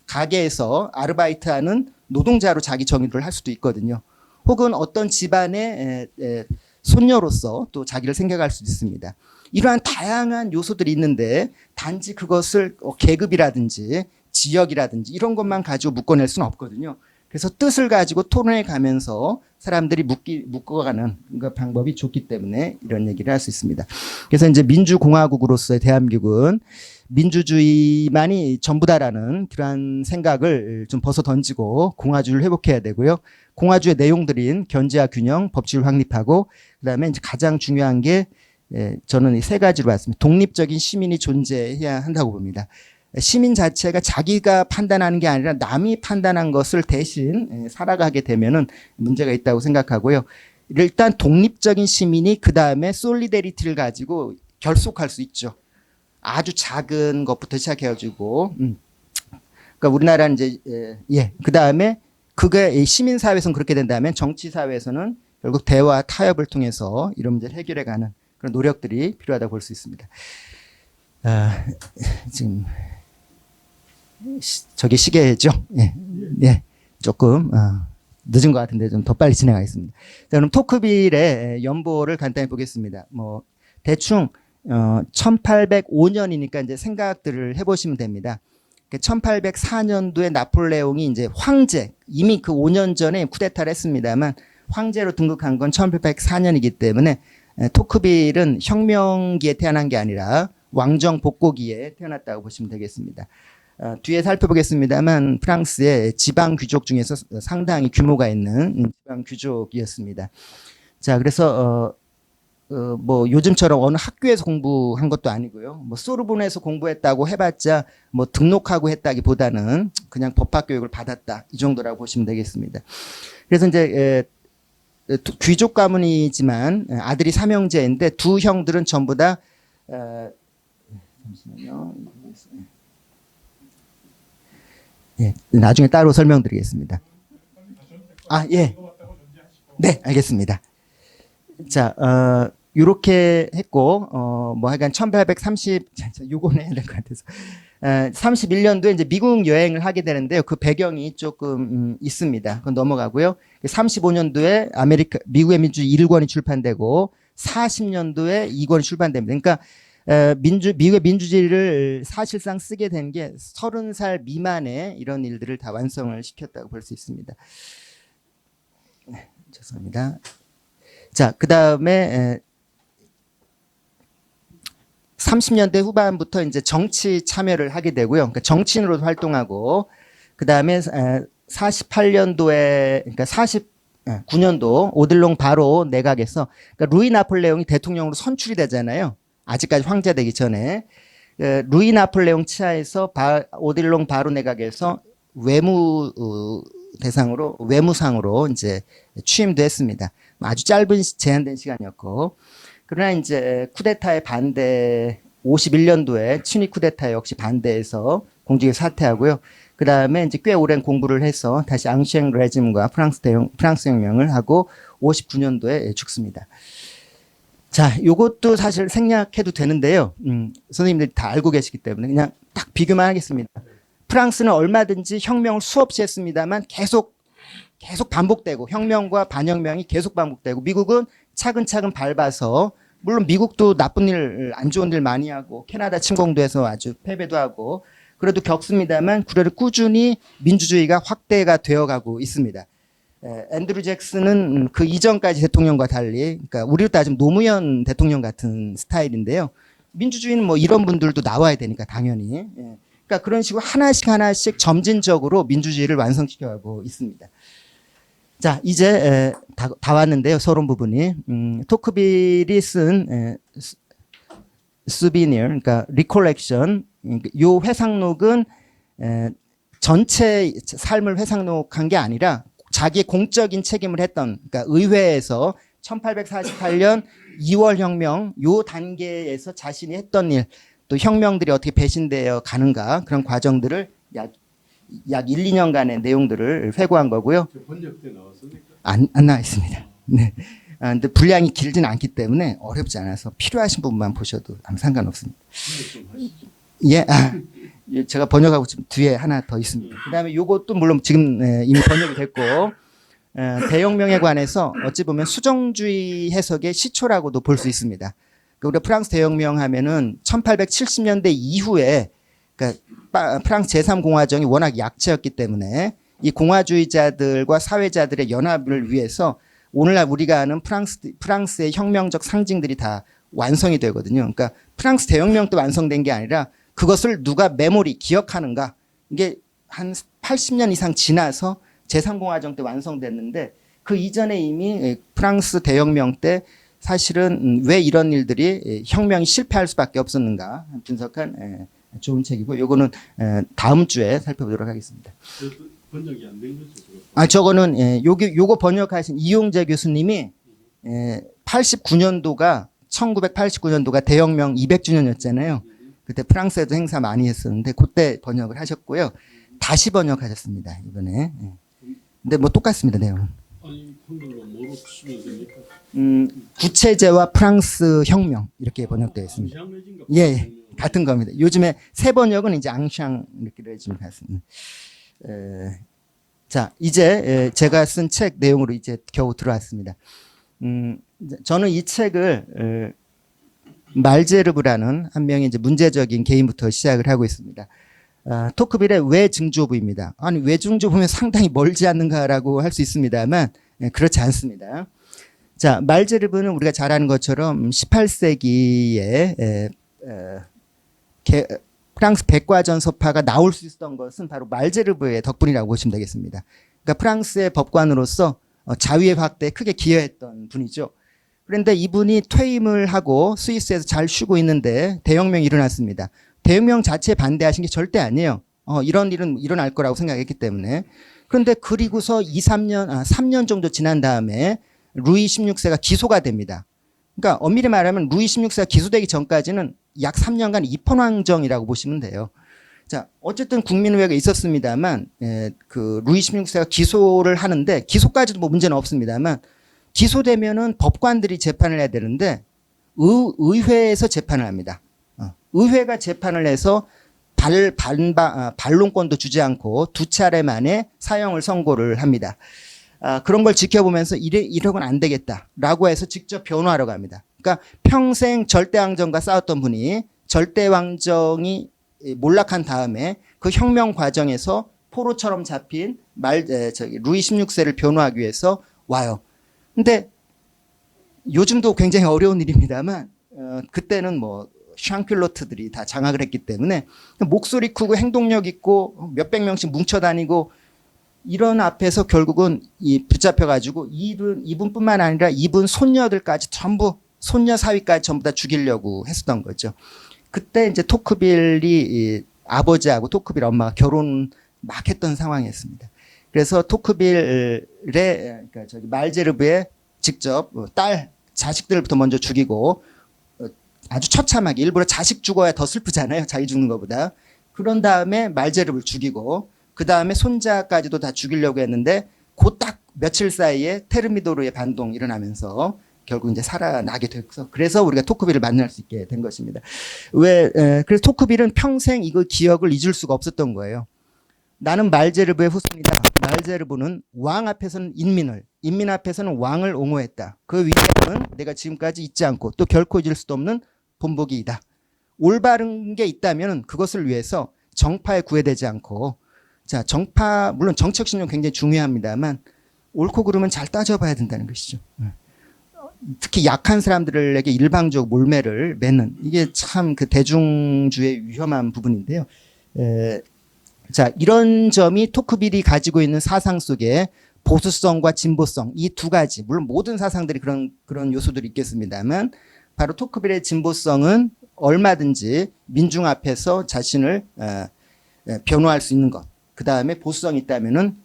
A: 가게에서 아르바이트하는 노동자로 자기 정의를 할 수도 있거든요. 혹은 어떤 집안의 손녀로서 또 자기를 생각할 수도 있습니다. 이러한 다양한 요소들이 있는데 단지 그것을 계급이라든지 지역이라든지 이런 것만 가지고 묶어낼 수는 없거든요. 그래서 뜻을 가지고 토론해 가면서 사람들이 묶어가는 그 방법이 좋기 때문에 이런 얘기를 할 수 있습니다. 그래서 이제 민주공화국으로서의 대한민국은 민주주의만이 전부다라는 그러한 생각을 좀 벗어 던지고 공화주의를 회복해야 되고요. 공화주의 내용들인 견제와 균형, 법치를 확립하고 그다음에 이제 가장 중요한 게 저는 이 세 가지로 봤습니다. 독립적인 시민이 존재해야 한다고 봅니다. 시민 자체가 자기가 판단하는 게 아니라 남이 판단한 것을 대신 살아가게 되면은 문제가 있다고 생각하고요. 일단 독립적인 시민이 그 다음에 솔리데리티를 가지고 결속할 수 있죠. 아주 작은 것부터 시작해가지고, 그러니까 우리나라는 이제 그 다음에 그게 시민 사회에서는 그렇게 된다면 정치 사회에서는 결국 대화 타협을 통해서 이런 문제를 해결해가는 그런 노력들이 필요하다고 볼 수 있습니다. 지금 저게 시계죠? 예, 조금 늦은 것 같은데 좀 더 빨리 진행하겠습니다. 자, 그럼 토크빌의 연보를 간단히 보겠습니다. 뭐 대충 1805년이니까 이제 생각들을 해보시면 됩니다. 1804년도에 나폴레옹이 이제 황제, 이미 그 5년 전에 쿠데타를 했습니다만 황제로 등극한 건 1804년이기 때문에 토크빌은 혁명기에 태어난 게 아니라 왕정 복고기에 태어났다고 보시면 되겠습니다. 뒤에 살펴보겠습니다만 프랑스의 지방 귀족 중에서 상당히 규모가 있는 지방 귀족이었습니다. 자, 그래서 뭐 요즘처럼 어느 학교에서 공부한 것도 아니고요. 뭐 소르본에서 공부했다고 해봤자 뭐 등록하고 했다기보다는 그냥 법학 교육을 받았다 이 정도라고 보시면 되겠습니다. 그래서 이제 귀족 가문이지만 아들이 삼형제인데 두 형들은 전부 다 잠시만요. 예, 나중에 따로 설명드리겠습니다. 예. 네, 알겠습니다. 자, 요렇게 했고, 뭐 하여간 1830, 요거는 해야 될 것 같아서. 31년도에 이제 미국 여행을 하게 되는데요. 그 배경이 조금 있습니다. 그건 넘어가고요. 35년도에 미국의 민주주의 1권이 출판되고, 40년도에 2권이 출판됩니다. 그러니까, 미국의 민주주의를 사실상 쓰게 된 게 30살 미만의 이런 일들을 다 완성을 시켰다고 볼 수 있습니다. 네, 죄송합니다. 자, 그 다음에 30년대 후반부터 이제 정치 참여를 하게 되고요. 그러니까 정치인으로도 활동하고, 그 다음에 48년도에, 그러니까 49년도 오들롱 바로 내각에서, 그러니까 루이 나폴레옹이 대통령으로 선출이 되잖아요. 아직까지 황제 되기 전에. 루이 나폴레옹 치하에서 오들롱 바로 내각에서 외무상으로 이제 취임도 했습니다. 아주 짧은 제한된 시간이었고, 그러나 이제 쿠데타에 반대, 51년도에 친위 쿠데타 역시 반대해서 공직에서 사퇴하고요. 그 다음에 이제 꽤 오랜 공부를 해서 다시 앙시eng 레짐과 프랑스 혁명을 하고 59년도에 죽습니다. 자, 요것도 사실 생략해도 되는데요. 선생님들이 다 알고 계시기 때문에 그냥 딱 비교만 하겠습니다. 프랑스는 얼마든지 혁명을 수없이 했습니다만 계속 반복되고 혁명과 반혁명이 계속 반복되고 미국은 차근차근 밟아서 물론 미국도 나쁜 일, 안 좋은 일 많이 하고 캐나다 침공도 해서 아주 패배도 하고 그래도 겪습니다만 그래도 꾸준히 민주주의가 확대가 되어가고 있습니다. 앤드루 잭슨은 그 이전까지 대통령과 달리 그러니까 우리로 따지면 노무현 대통령 같은 스타일인데요. 민주주의는 뭐 이런 분들도 나와야 되니까 당연히. 그러니까 그런 식으로 하나씩 점진적으로 민주주의를 완성시켜가고 있습니다. 자, 이제 다 왔는데요. 서론 부분이. 토크빌이 쓴 수비니어, 그러니까 리콜렉션, 요 회상록은 전체 삶을 회상록한 게 아니라 자기의 공적인 책임을 했던, 그러니까 의회에서 1848년 2월 혁명 요 단계에서 자신이 했던 일, 또 혁명들이 어떻게 배신되어 가는가 그런 과정들을 약 1, 2년간의 내용들을 회고한 거고요.
B: 번역 때 나왔습니까?
A: 안 나와 있습니다. 네. 근데 분량이 길진 않기 때문에 어렵지 않아서 필요하신 부분만 보셔도 아무 상관없습니다.
B: 좀 하시죠.
A: 예, 예, 제가 번역하고 지금 뒤에 하나 더 있습니다. 그 다음에 요것도 물론 지금 이미 번역이 됐고, 대혁명에 관해서 어찌 보면 수정주의 해석의 시초라고도 볼 수 있습니다. 우리가 프랑스 대혁명 하면은 1870년대 이후에 그러니까 프랑스 제3공화정이 워낙 약체였기 때문에 이 공화주의자들과 사회자들의 연합을 위해서 오늘날 우리가 아는 프랑스의 혁명적 상징들이 다 완성이 되거든요. 그러니까 프랑스 대혁명 때 완성된 게 아니라 그것을 누가 메모리 기억하는가, 이게 한 80년 이상 지나서 제3공화정 때 완성됐는데 그 이전에 이미 프랑스 대혁명 때 사실은 왜 이런 일들이 혁명이 실패할 수밖에 없었는가 분석한 좋은 책이고, 요거는 다음 주에 살펴보도록 하겠습니다.
B: 번역이 안 된 거죠, 저거?
A: 저거는 요거 번역하신 이용재 교수님이 1989년도가 대혁명 200주년이었잖아요. 그때 프랑스에도 행사 많이 했었는데 그때 번역을 하셨고요. 다시 번역하셨습니다, 이번에. 근데 뭐 똑같습니다, 내용은.
B: 아니, 한글로 뭐로 치면 됩니까?
A: 구체제와 프랑스 혁명 이렇게 번역되어 있습니다.
B: 앙샹레진가?
A: 예, 같은 겁니다. 요즘에 새 번역은 이제 앙샹 이렇게 지금 갔습니다. 자, 이제 제가 쓴 책 내용으로 이제 겨우 들어왔습니다. 저는 이 책을 말제르브라는 한 명의 이제 문제적인 개인부터 시작을 하고 있습니다. 토크빌의 외증조부입니다. 아니, 외증조부면 상당히 멀지 않는가라고 할 수 있습니다만 그렇지 않습니다. 자, 말제르브는 우리가 잘 아는 것처럼 18세기에 프랑스 백과전서파가 나올 수 있었던 것은 바로 말제르브의 덕분이라고 보시면 되겠습니다. 그러니까 프랑스의 법관으로서 자유의 확대에 크게 기여했던 분이죠. 그런데 이분이 퇴임을 하고 스위스에서 잘 쉬고 있는데 대혁명이 일어났습니다. 대혁명 자체에 반대하신 게 절대 아니에요. 이런 일은 일어날 거라고 생각했기 때문에. 그런데 그리고서 3년 정도 지난 다음에 루이 16세가 기소가 됩니다. 그러니까 엄밀히 말하면 루이 16세가 기소되기 전까지는 약 3년간 입헌왕정이라고 보시면 돼요. 자, 어쨌든 국민의회가 있었습니다만, 그 루이 16세가 기소를 하는데, 기소까지도 뭐 문제는 없습니다만, 기소되면은 법관들이 재판을 해야 되는데, 의회에서 재판을 합니다. 의회가 재판을 해서 반론권도 주지 않고 두 차례 만에 사형을 선고를 합니다. 그런 걸 지켜보면서 이러고는 안 되겠다라고 해서 직접 변호하러 갑니다. 그러니까 평생 절대왕정과 싸웠던 분이 절대왕정이 몰락한 다음에 그 혁명 과정에서 포로처럼 잡힌 루이 16세를 변호하기 위해서 와요. 근데 요즘도 굉장히 어려운 일입니다만 그때는 뭐 샹필로트들이 다 장악을 했기 때문에 목소리 크고 행동력 있고 몇백 명씩 뭉쳐다니고 이런 앞에서 결국은 붙잡혀가지고 이분뿐만 아니라 이분 손녀들까지 전부, 손녀 사위까지 전부 다 죽이려고 했었던 거죠. 그때 이제 토크빌이 아버지하고 토크빌 엄마가 결혼 막 했던 상황이었습니다. 그래서 토크빌의 그러니까 말제르브의 직접 자식들부터 먼저 죽이고 아주 처참하게, 일부러 자식 죽어야 더 슬프잖아요, 자기 죽는 것보다. 그런 다음에 말제르브를 죽이고 그 다음에 손자까지도 다 죽이려고 했는데 그 딱 며칠 사이에 테르미도르의 반동이 일어나면서 결국 이제 살아나게 됐어. 그래서 우리가 토크빌을 만날 수 있게 된 것입니다. 그래서 토크빌은 평생 이거 기억을 잊을 수가 없었던 거예요. 나는 말제르브의 후손이다. 말제르브는 왕 앞에서는 인민 앞에서는 왕을 옹호했다. 그 위대함은 내가 지금까지 잊지 않고 또 결코 잊을 수도 없는 본보기이다. 올바른 게 있다면 그것을 위해서 정파에 구애되지 않고, 자, 정파, 물론 정책신용 굉장히 중요합니다만 옳고 그름은 잘 따져봐야 된다는 것이죠. 특히 약한 사람들에게 일방적 몰매를 맺는, 이게 참 그 대중주의 위험한 부분인데요. 자, 이런 점이 토크빌이 가지고 있는 사상 속에 보수성과 진보성, 이 두 가지, 물론 모든 사상들이 그런 요소들이 있겠습니다만 바로 토크빌의 진보성은 얼마든지 민중 앞에서 자신을 변호할 수 있는 것, 그 다음에 보수성이 있다면은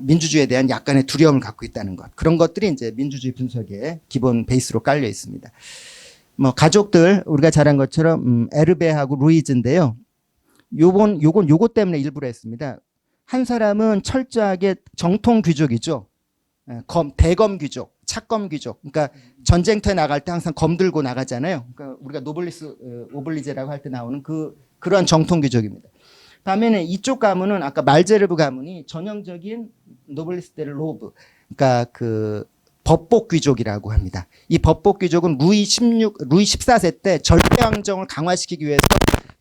A: 민주주의에 대한 약간의 두려움을 갖고 있다는 것, 그런 것들이 이제 민주주의 분석의 기본 베이스로 깔려 있습니다. 뭐 가족들 우리가 잘한 것처럼 에르베하고 루이즈인데요. 요것 때문에 일부러 했습니다. 한 사람은 철저하게 정통 귀족이죠. 대검 귀족, 착검 귀족. 그러니까 전쟁터에 나갈 때 항상 검 들고 나가잖아요. 그러니까 우리가 노블리스 오블리제라고 할 때 나오는 그런 정통 귀족입니다. 다음에는 이쪽 가문은 아까 말제르브 가문이 전형적인 노블리스 델 로브, 그러니까 그 법복 귀족이라고 합니다. 이 법복 귀족은 루이 14세 때 절대 왕정을 강화시키기 위해서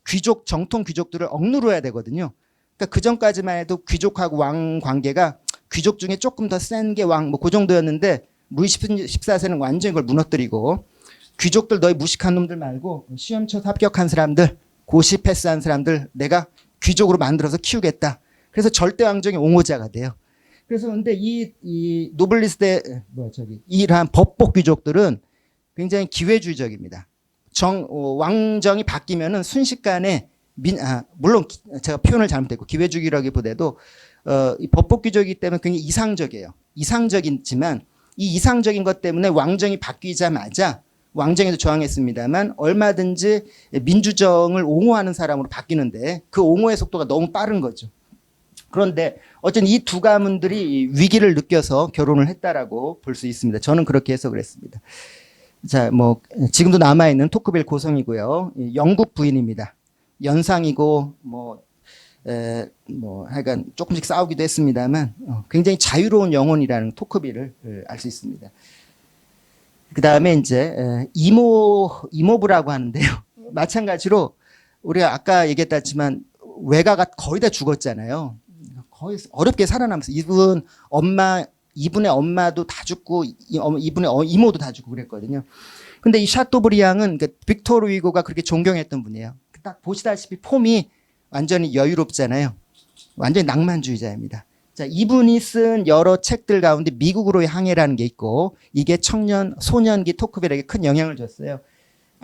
A: 귀족 정통 귀족들을 억누르야 되거든요. 그러니까 그 전까지만 해도 귀족하고 왕 관계가 귀족 중에 조금 더 센 게 왕 뭐 그 정도였는데 루이 14세는 완전히 그걸 무너뜨리고 귀족들 너희 무식한 놈들 말고 시험 쳐서 합격한 사람들 고시 패스한 사람들 내가 귀족으로 만들어서 키우겠다. 그래서 절대 왕정의 옹호자가 돼요. 그래서 근데 이 노블리스트의 이러한 법복 귀족들은 굉장히 기회주의적입니다. 왕정이 바뀌면은 순식간에 물론 제가 표현을 잘못했고 기회주의라기보다도 이 법복 귀족이기 때문에 굉장히 이상적이에요. 이상적이지만 이 이상적인 것 때문에 왕정이 바뀌자마자 왕정에도 저항했습니다만 얼마든지 민주정을 옹호하는 사람으로 바뀌는데 그 옹호의 속도가 너무 빠른 거죠. 그런데 어쨌든 이 두 가문들이 위기를 느껴서 결혼을 했다라고 볼 수 있습니다. 저는 그렇게 해석을 했습니다. 자, 뭐 지금도 남아 있는 토크빌 고성이고요. 영국 부인입니다. 연상이고 뭐 하여간 조금씩 싸우기도 했습니다만 굉장히 자유로운 영혼이라는 토크빌을 알 수 있습니다. 그 다음에 이제 이모부라고 하는데요. 마찬가지로 우리가 아까 얘기했다지만 외가가 거의 다 죽었잖아요. 거의 어렵게 살아남았어요. 이분의 엄마도 다 죽고 이분의 이모도 다 죽고 그랬거든요. 근데 이 샤토브리앙은 빅토르 위고가 그렇게 존경했던 분이에요. 딱 보시다시피 폼이 완전히 여유롭잖아요. 완전히 낭만주의자입니다. 자, 이분이 쓴 여러 책들 가운데 미국으로의 항해라는 게 있고 이게 소년기 토크빌에게 큰 영향을 줬어요.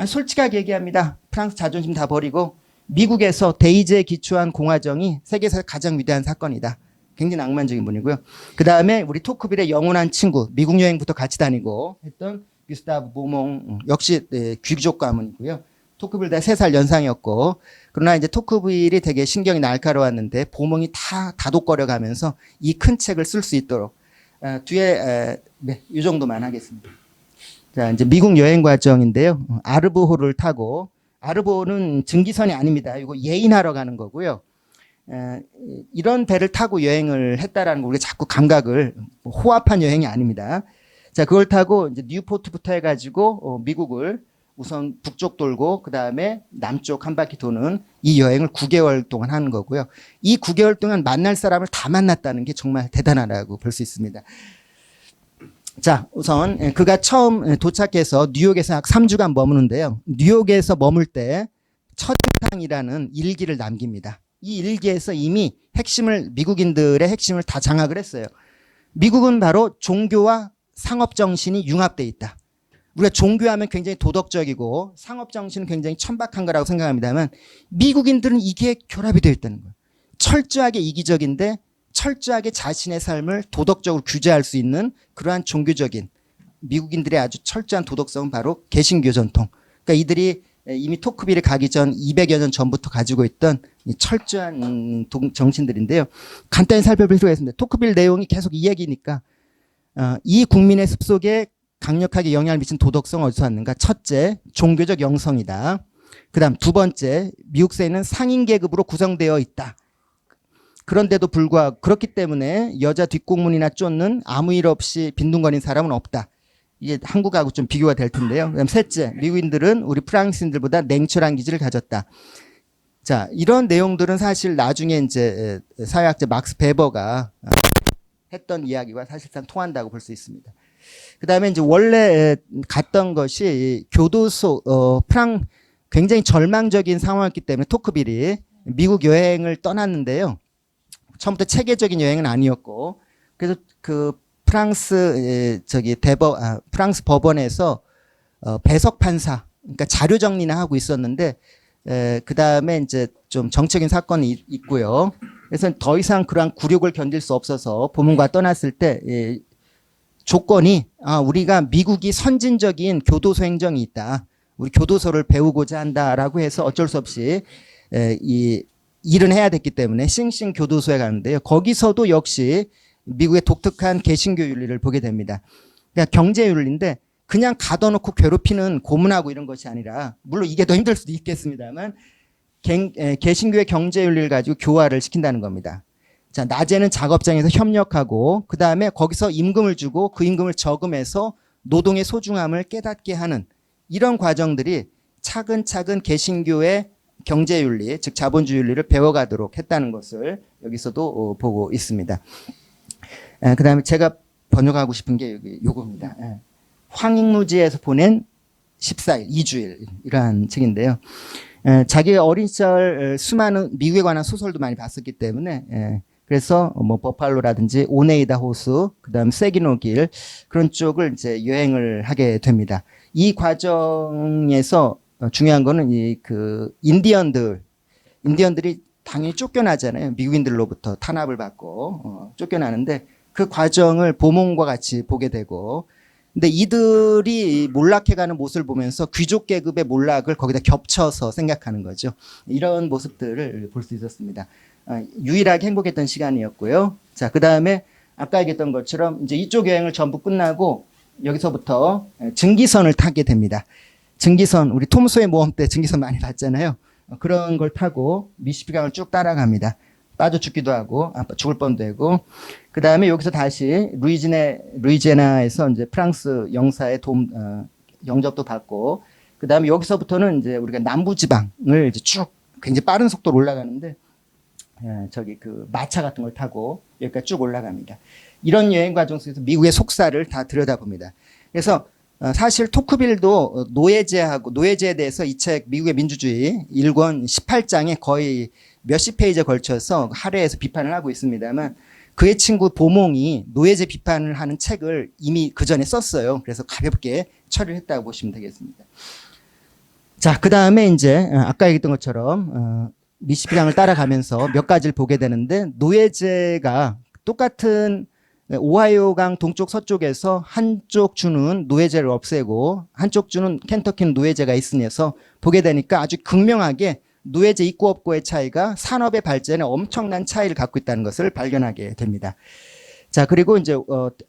A: 솔직하게 얘기합니다. 프랑스 자존심 다 버리고 미국에서 데이즈에 기초한 공화정이 세계에서 가장 위대한 사건이다. 굉장히 낭만적인 분이고요. 그 다음에 우리 토크빌의 영원한 친구, 미국 여행부터 같이 다니고 했던 구스타브 보몽 역시 귀족 가문이고요. 토크빌보다 3살 연상이었고 그러나 이제 토크빌이 되게 신경이 날카로웠는데 보몽이 다 다독거려 가면서 이 큰 책을 쓸 수 있도록 뒤에 이 정도만 하겠습니다. 자, 이제 미국 여행 과정인데요. 아르보호를 타고 아르보호는 증기선이 아닙니다. 이거 예인하러 가는 거고요. 이런 배를 타고 여행을 했다라는 거 우리가 자꾸 감각을 호압한 여행이 아닙니다. 자, 그걸 타고 이제 뉴포트부터 해가지고 미국을 우선 북쪽 돌고 그 다음에 남쪽 한 바퀴 도는 이 여행을 9개월 동안 하는 거고요. 이 9개월 동안 만날 사람을 다 만났다는 게 정말 대단하다고 볼 수 있습니다. 자, 우선 그가 처음 도착해서 뉴욕에서 약 3주간 머무는데요. 뉴욕에서 머물 때 첫인상이라는 일기를 남깁니다. 이 일기에서 이미 미국인들의 핵심을 다 장악을 했어요. 미국은 바로 종교와 상업 정신이 융합되어 있다. 우리가 종교하면 굉장히 도덕적이고 상업 정신은 굉장히 천박한 거라고 생각합니다만 미국인들은 이게 결합이 되어 있다는 거예요. 철저하게 이기적인데 철저하게 자신의 삶을 도덕적으로 규제할 수 있는 그러한 종교적인 미국인들의 아주 철저한 도덕성은 바로 개신교 전통. 그러니까 이들이 이미 토크빌에 가기 전 200여 년 전부터 가지고 있던 이 철저한 정신들인데요. 간단히 살펴보도록 하겠습니다. 토크빌 내용이 계속 이 얘기니까 이 국민의 습속에 강력하게 영향을 미친 도덕성은 어디서 왔는가? 첫째, 종교적 영성이다. 그 다음 두 번째, 미국 사회는 상인 계급으로 구성되어 있다. 그런데도 불구하고 그렇기 때문에 여자 뒷공문이나 쫓는 아무 일 없이 빈둥거리는 사람은 없다. 이게 한국하고 좀 비교가 될 텐데요. 그다음 셋째, 미국인들은 우리 프랑스인들보다 냉철한 기질을 가졌다. 자, 이런 내용들은 사실 나중에 이제 사회학자 막스 베버가 했던 이야기와 사실상 통한다고 볼 수 있습니다. 그 다음에 이제 원래 갔던 것이 교도소, 굉장히 절망적인 상황이었기 때문에 토크빌이 미국 여행을 떠났는데요. 처음부터 체계적인 여행은 아니었고, 그래서 그 프랑스, 프랑스 법원에서 배석 판사, 그러니까 자료 정리나 하고 있었는데, 그 다음에 이제 좀 정적인 사건이 있고요. 그래서 더 이상 그러한 굴욕을 견딜 수 없어서 보문과 떠났을 때, 조건이 우리가 미국이 선진적인 교도소 행정이 있다. 우리 교도소를 배우고자 한다라고 해서 어쩔 수 없이 이 일은 해야 됐기 때문에 싱싱 교도소에 가는데요. 거기서도 역시 미국의 독특한 개신교 윤리를 보게 됩니다. 그러니까 경제 윤리인데 그냥 가둬놓고 괴롭히는 고문하고 이런 것이 아니라 물론 이게 더 힘들 수도 있겠습니다만 개신교의 경제 윤리를 가지고 교화를 시킨다는 겁니다. 자, 낮에는 작업장에서 협력하고 그 다음에 거기서 임금을 주고 그 임금을 저금해서 노동의 소중함을 깨닫게 하는 이런 과정들이 차근차근 개신교의 경제윤리, 즉 자본주의윤리를 배워가도록 했다는 것을 여기서도 보고 있습니다. 그 다음에 제가 번역하고 싶은 게 요겁니다. 황익무지에서 보낸 14일, 2주일 이러한 책인데요. 자기 어린 시절 수많은 미국에 관한 소설도 많이 봤었기 때문에 그래서 뭐 버팔로라든지 오네이다 호수, 그다음 세기노 길 그런 쪽을 이제 여행을 하게 됩니다. 이 과정에서 중요한 거는 이 그 인디언들이 당연히 쫓겨나잖아요. 미국인들로부터 탄압을 받고 쫓겨나는데 그 과정을 보몽과 같이 보게 되고, 근데 이들이 몰락해가는 모습을 보면서 귀족 계급의 몰락을 거기다 겹쳐서 생각하는 거죠. 이런 모습들을 볼 수 있었습니다. 유일하게 행복했던 시간이었고요. 자, 그 다음에 아까 얘기했던 것처럼 이제 이쪽 여행을 전부 끝나고 여기서부터 증기선을 타게 됩니다. 증기선, 우리 톰소의 모험 때 증기선 많이 봤잖아요. 그런 걸 타고 미시피강을 쭉 따라갑니다. 빠져 죽기도 하고 죽을 뻔도 되고, 그 다음에 여기서 다시 루이지애나에서 이제 프랑스 영사의 영접도 받고, 그 다음에 여기서부터는 이제 우리가 남부지방을 이제 쭉 굉장히 빠른 속도로 올라가는데, 저기 그 마차 같은 걸 타고 여기까지 쭉 올라갑니다. 이런 여행 과정 속에서 미국의 속사를 다 들여다봅니다. 그래서 사실 토크빌도 노예제에 대해서 이 책 미국의 민주주의 1권 18장에 거의 몇십 페이지에 걸쳐서 할애해서 비판을 하고 있습니다만, 그의 친구 보몽이 노예제 비판을 하는 책을 이미 그 전에 썼어요. 그래서 가볍게 처리를 했다고 보시면 되겠습니다. 자, 그 다음에 이제 아까 얘기했던 것처럼 미시피강을 따라가면서 몇 가지를 보게 되는데, 노예제가 똑같은 오하이오강 동쪽 서쪽에서 한쪽 주는 노예제를 없애고 한쪽 주는 켄터키는 노예제가 있으면서 보게 되니까 아주 극명하게 노예제 있고 없고의 차이가 산업의 발전에 엄청난 차이를 갖고 있다는 것을 발견하게 됩니다. 자, 그리고 이제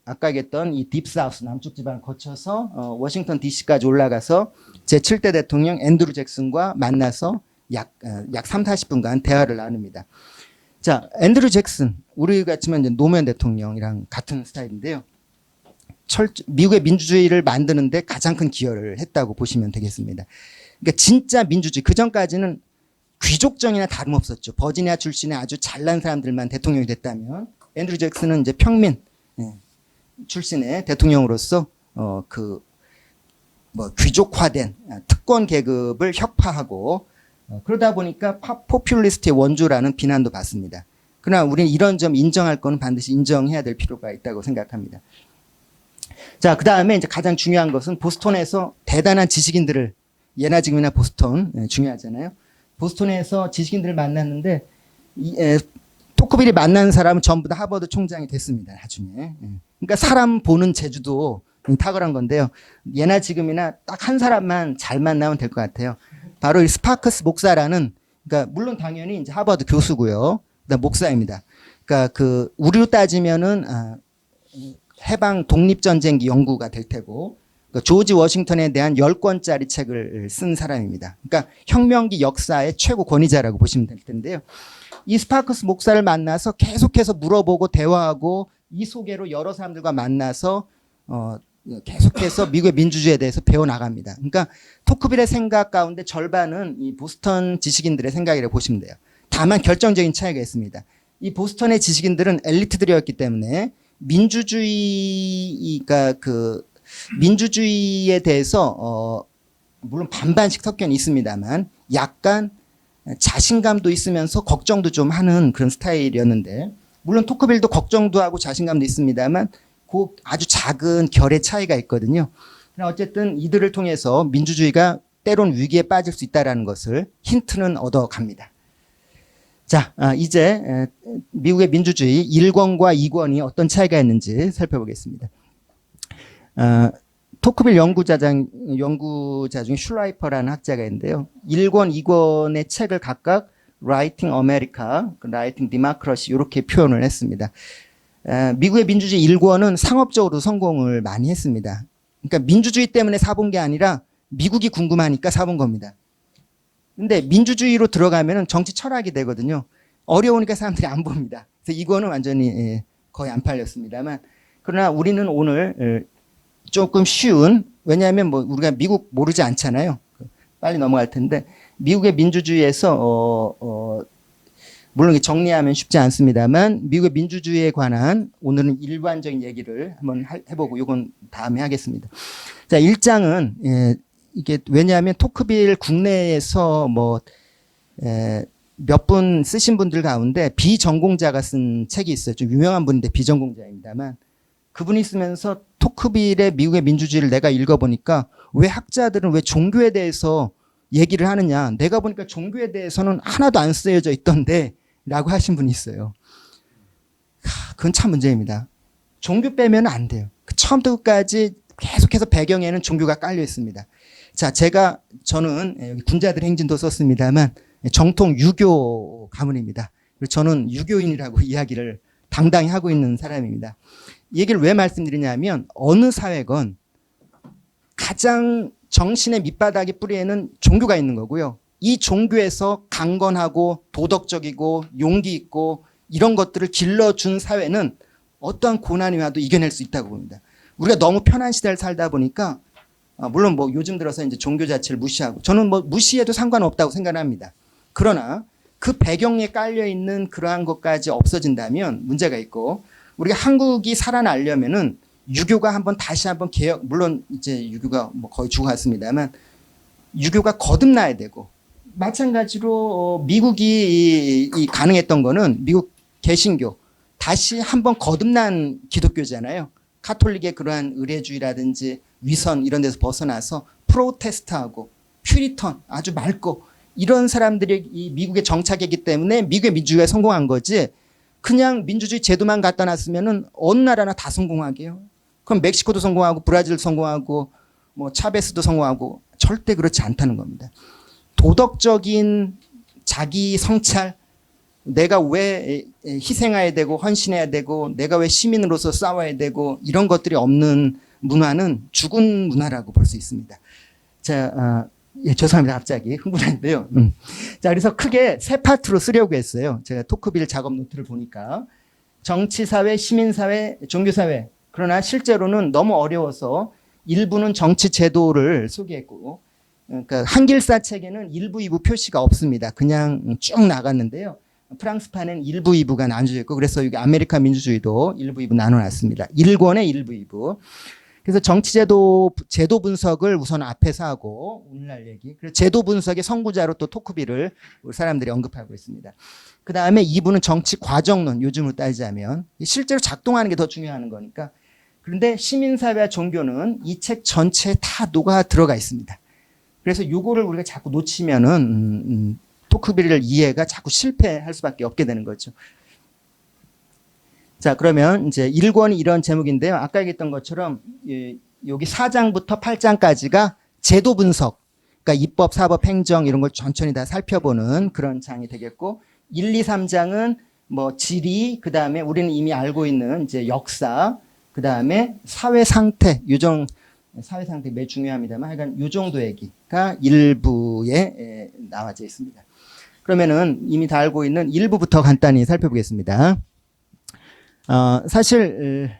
A: 아까 얘기했던 이 딥사우스 남쪽 지방을 거쳐서 워싱턴 DC까지 올라가서 제7대 대통령 앤드루 잭슨과 만나서 약 3, 40분간 대화를 나눕니다. 자, 앤드루 잭슨, 우리가 치면 이제 노무현 대통령이랑 같은 스타일인데요. 미국의 민주주의를 만드는데 가장 큰 기여를 했다고 보시면 되겠습니다. 그러니까 진짜 민주주의, 그 전까지는 귀족정이나 다름없었죠. 버지니아 출신의 아주 잘난 사람들만 대통령이 됐다면, 앤드루 잭슨은 이제 평민 출신의 대통령으로서 귀족화된 특권 계급을 혁파하고, 그러다 보니까 포퓰리스트의 원조라는 비난도 받습니다. 그러나 우리는 이런 점 인정할 거는 반드시 인정해야 될 필요가 있다고 생각합니다. 자, 그 다음에 이제 가장 중요한 것은 보스턴에서 대단한 지식인들을, 예나 지금이나 보스턴 중요하잖아요. 보스턴에서 지식인들을 만났는데 토크빌이 만난 사람은 전부 다 하버드 총장이 됐습니다. 나중에. 그러니까 사람 보는 재주도 탁월한 건데요. 예나 지금이나 딱 한 사람만 잘 만나면 될 것 같아요. 바로 이 스파크스 목사라는, 그러니까 물론 당연히 이제 하버드 교수고요. 그다음 목사입니다. 그러니까 그 우리로 따지면은 해방 독립전쟁기 연구가 될 테고, 그러니까 조지 워싱턴에 대한 10권짜리 책을 쓴 사람입니다. 그러니까 혁명기 역사의 최고 권위자라고 보시면 될 텐데요. 이 스파크스 목사를 만나서 계속해서 물어보고 대화하고 이 소개로 여러 사람들과 만나서 계속해서 미국의 민주주의에 대해서 배워나갑니다. 그러니까 토크빌의 생각 가운데 절반은 이 보스턴 지식인들의 생각이라고 보시면 돼요. 다만 결정적인 차이가 있습니다. 이 보스턴의 지식인들은 엘리트들이었기 때문에 민주주의에 대해서 물론 반반씩 섞여는 있습니다만 약간 자신감도 있으면서 걱정도 좀 하는 그런 스타일이었는데, 물론 토크빌도 걱정도 하고 자신감도 있습니다만 그 아주 작은 결의 차이가 있거든요. 그러나 어쨌든 이들을 통해서 민주주의가 때론 위기에 빠질 수 있다는 것을 힌트는 얻어갑니다. 자, 이제 미국의 민주주의 1권과 2권이 어떤 차이가 있는지 살펴보겠습니다. 토크빌 연구자 중에 슐라이퍼라는 학자가 있는데요. 1권, 2권의 책을 각각 Writing America, Writing Democracy 이렇게 표현을 했습니다. 미국의 민주주의 1권은 상업적으로 성공을 많이 했습니다. 그러니까 민주주의 때문에 사본 게 아니라 미국이 궁금하니까 사본 겁니다. 근데 민주주의로 들어가면 정치 철학이 되거든요. 어려우니까 사람들이 안 봅니다. 그래서 이거는 완전히 거의 안 팔렸습니다만, 그러나 우리는 오늘 조금 쉬운, 왜냐하면 뭐 우리가 미국 모르지 않잖아요. 빨리 넘어갈 텐데, 미국의 민주주의에서 물론 정리하면 쉽지 않습니다만, 미국의 민주주의에 관한 오늘은 일반적인 얘기를 한번 해보고 이건 다음에 하겠습니다. 자, 1장은 이게 왜냐하면 토크빌 국내에서 뭐 몇 분 쓰신 분들 가운데 비전공자가 쓴 책이 있어요. 좀 유명한 분인데 비전공자입니다만, 그분이 쓰면서 토크빌의 미국의 민주주의를 내가 읽어보니까 왜 학자들은 왜 종교에 대해서 얘기를 하느냐, 내가 보니까 종교에 대해서는 하나도 안 쓰여져 있던데 라고 하신 분이 있어요. 그건 참 문제입니다. 종교 빼면 안 돼요. 처음부터 끝까지 계속해서 배경에는 종교가 깔려 있습니다. 자, 저는 여기 군자들 행진도 썼습니다만 정통 유교 가문입니다. 그리고 저는 유교인이라고 이야기를 당당히 하고 있는 사람입니다. 이 얘기를 왜 말씀드리냐면, 어느 사회건 가장 정신의 밑바닥에 뿌리에는 종교가 있는 거고요. 이 종교에서 강건하고 도덕적이고 용기 있고 이런 것들을 길러준 사회는 어떠한 고난이 와도 이겨낼 수 있다고 봅니다. 우리가 너무 편한 시대를 살다 보니까, 물론 뭐 요즘 들어서 이제 종교 자체를 무시하고, 저는 뭐 무시해도 상관없다고 생각합니다. 그러나 그 배경에 깔려 있는 그러한 것까지 없어진다면 문제가 있고, 우리가 한국이 살아나려면은 유교가 다시 한번 개혁, 물론 이제 유교가 뭐 거의 죽어갔습니다만 유교가 거듭나야 되고, 마찬가지로 미국이 가능했던 거는 미국 개신교 다시 한번 거듭난 기독교잖아요. 카톨릭의 그러한 의례주의라든지 위선 이런 데서 벗어나서 프로테스트하고 퓨리턴, 아주 맑고 이런 사람들이 이 미국에 정착했기 때문에 미국의 민주주의가 성공한 거지, 그냥 민주주의 제도만 갖다 놨으면은 어느 나라나 다 성공하게요. 그럼 멕시코도 성공하고 브라질도 성공하고 뭐 차베스도 성공하고, 절대 그렇지 않다는 겁니다. 도덕적인 자기 성찰, 내가 왜 희생해야 되고 헌신해야 되고 내가 왜 시민으로서 싸워야 되고 이런 것들이 없는 문화는 죽은 문화라고 볼 수 있습니다. 자, 죄송합니다. 갑자기 흥분했는데요. 자, 그래서 크게 세 파트로 쓰려고 했어요. 제가 토크빌 작업 노트를 보니까 정치사회, 시민사회, 종교사회. 그러나 실제로는 너무 어려워서 일부는 정치제도를 소개했고, 그러니까 한길사 책에는 1부, 2부 표시가 없습니다. 그냥 쭉 나갔는데요. 프랑스판은 1부, 2부가 나눠져 있고, 그래서 여기 아메리카 민주주의도 1부, 2부 나눠놨습니다. 1권에 1부, 2부. 그래서 정치제도 제도 분석을 우선 앞에서 하고, 오늘날 얘기. 그래서 제도 분석의 선구자로 또 토크빌을 우리 사람들이 언급하고 있습니다. 그 다음에 2부는 정치 과정론, 요즘으로 따지자면 실제로 작동하는 게 더 중요한 거니까. 그런데 시민사회와 종교는 이 책 전체에 다 녹아 들어가 있습니다. 그래서 요거를 우리가 자꾸 놓치면은 토크빌을 이해가 자꾸 실패할 수밖에 없게 되는 거죠. 자, 그러면 이제 1권이 이런 제목인데요. 아까 얘기했던 것처럼 여기 4장부터 8장까지가 제도 분석, 그러니까 입법, 사법, 행정 이런 걸 천천히 다 살펴보는 그런 장이 되겠고, 1, 2, 3장은 뭐 지리, 그 다음에 우리는 이미 알고 있는 이제 역사, 그 다음에 사회 상태, 사회 상태 매우 중요합니다만 하여간 요 정도 얘기가 일부에 나와져 있습니다. 그러면은 이미 다 알고 있는 1부부터 간단히 살펴보겠습니다. 사실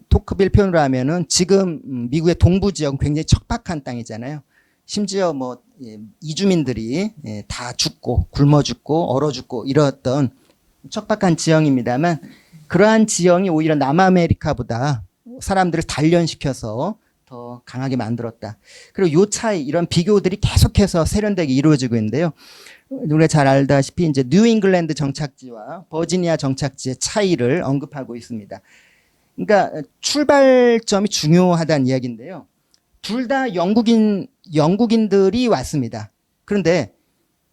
A: 토크빌 표현으로 하면은 지금 미국의 동부 지역은 굉장히 척박한 땅이잖아요. 심지어 뭐 이주민들이 다 죽고 굶어 죽고 얼어 죽고 이랬던 척박한 지형입니다만, 그러한 지형이 오히려 남아메리카보다 사람들을 단련시켜서 더 강하게 만들었다. 그리고 요 차이, 이런 비교들이 계속해서 세련되게 이루어지고 있는데요. 우리가 잘 알다시피 이제 뉴잉글랜드 정착지와 버지니아 정착지의 차이를 언급하고 있습니다. 그러니까 출발점이 중요하다는 이야기인데요. 둘 다 영국인들이 왔습니다. 그런데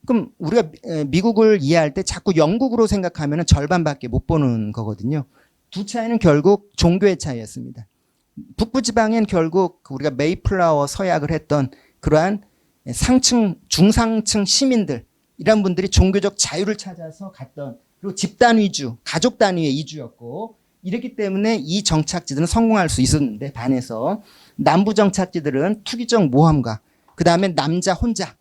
A: 그럼 우리가 미국을 이해할 때 자꾸 영국으로 생각하면 절반밖에 못 보는 거거든요. 두 차이는 결국 종교의 차이였습니다. 북부지방엔 결국 우리가 메이플라워 서약을 했던 그러한 상층, 중상층 시민들, 이런 분들이 종교적 자유를 찾아서 갔던, 그리고 집단 위주, 가족 단위의 이주였고, 이랬기 때문에 이 정착지들은 성공할 수 있었는데, 반해서 남부 정착지들은 투기적 모험가, 그 다음에 남자 혼자,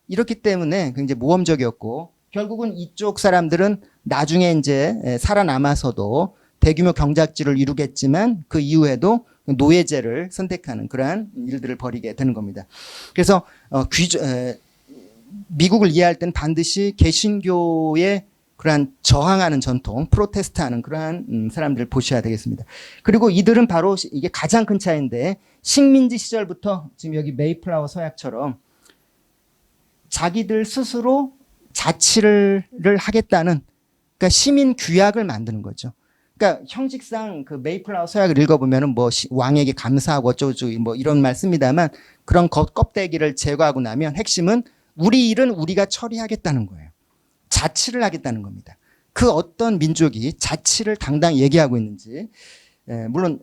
A: 이렇기 때문에 굉장히 모험적이었고, 결국은 이쪽 사람들은 나중에 이제 살아남아서도 대규모 경작지를 이루겠지만 그 이후에도 노예제를 선택하는 그러한 일들을 벌이게 되는 겁니다. 그래서 미국을 이해할 때는 반드시 개신교에 그러한 저항하는 전통, 프로테스트하는 그러한 사람들을 보셔야 되겠습니다. 그리고 이들은 바로 이게 가장 큰 차이인데 식민지 시절부터 지금 여기 메이플라워 서약처럼 자기들 스스로 자치를 하겠다는 그러니까 시민 규약을 만드는 거죠. 그러니까 형식상 그 메이플라워 서약을 읽어보면은 뭐 왕에게 감사하고 어쩌고저쩌고 뭐 이런 말 씁니다만 그런 껍데기를 제거하고 나면 핵심은 우리 일은 우리가 처리하겠다는 거예요. 자치를 하겠다는 겁니다. 그 어떤 민족이 자치를 당당히 얘기하고 있는지, 물론,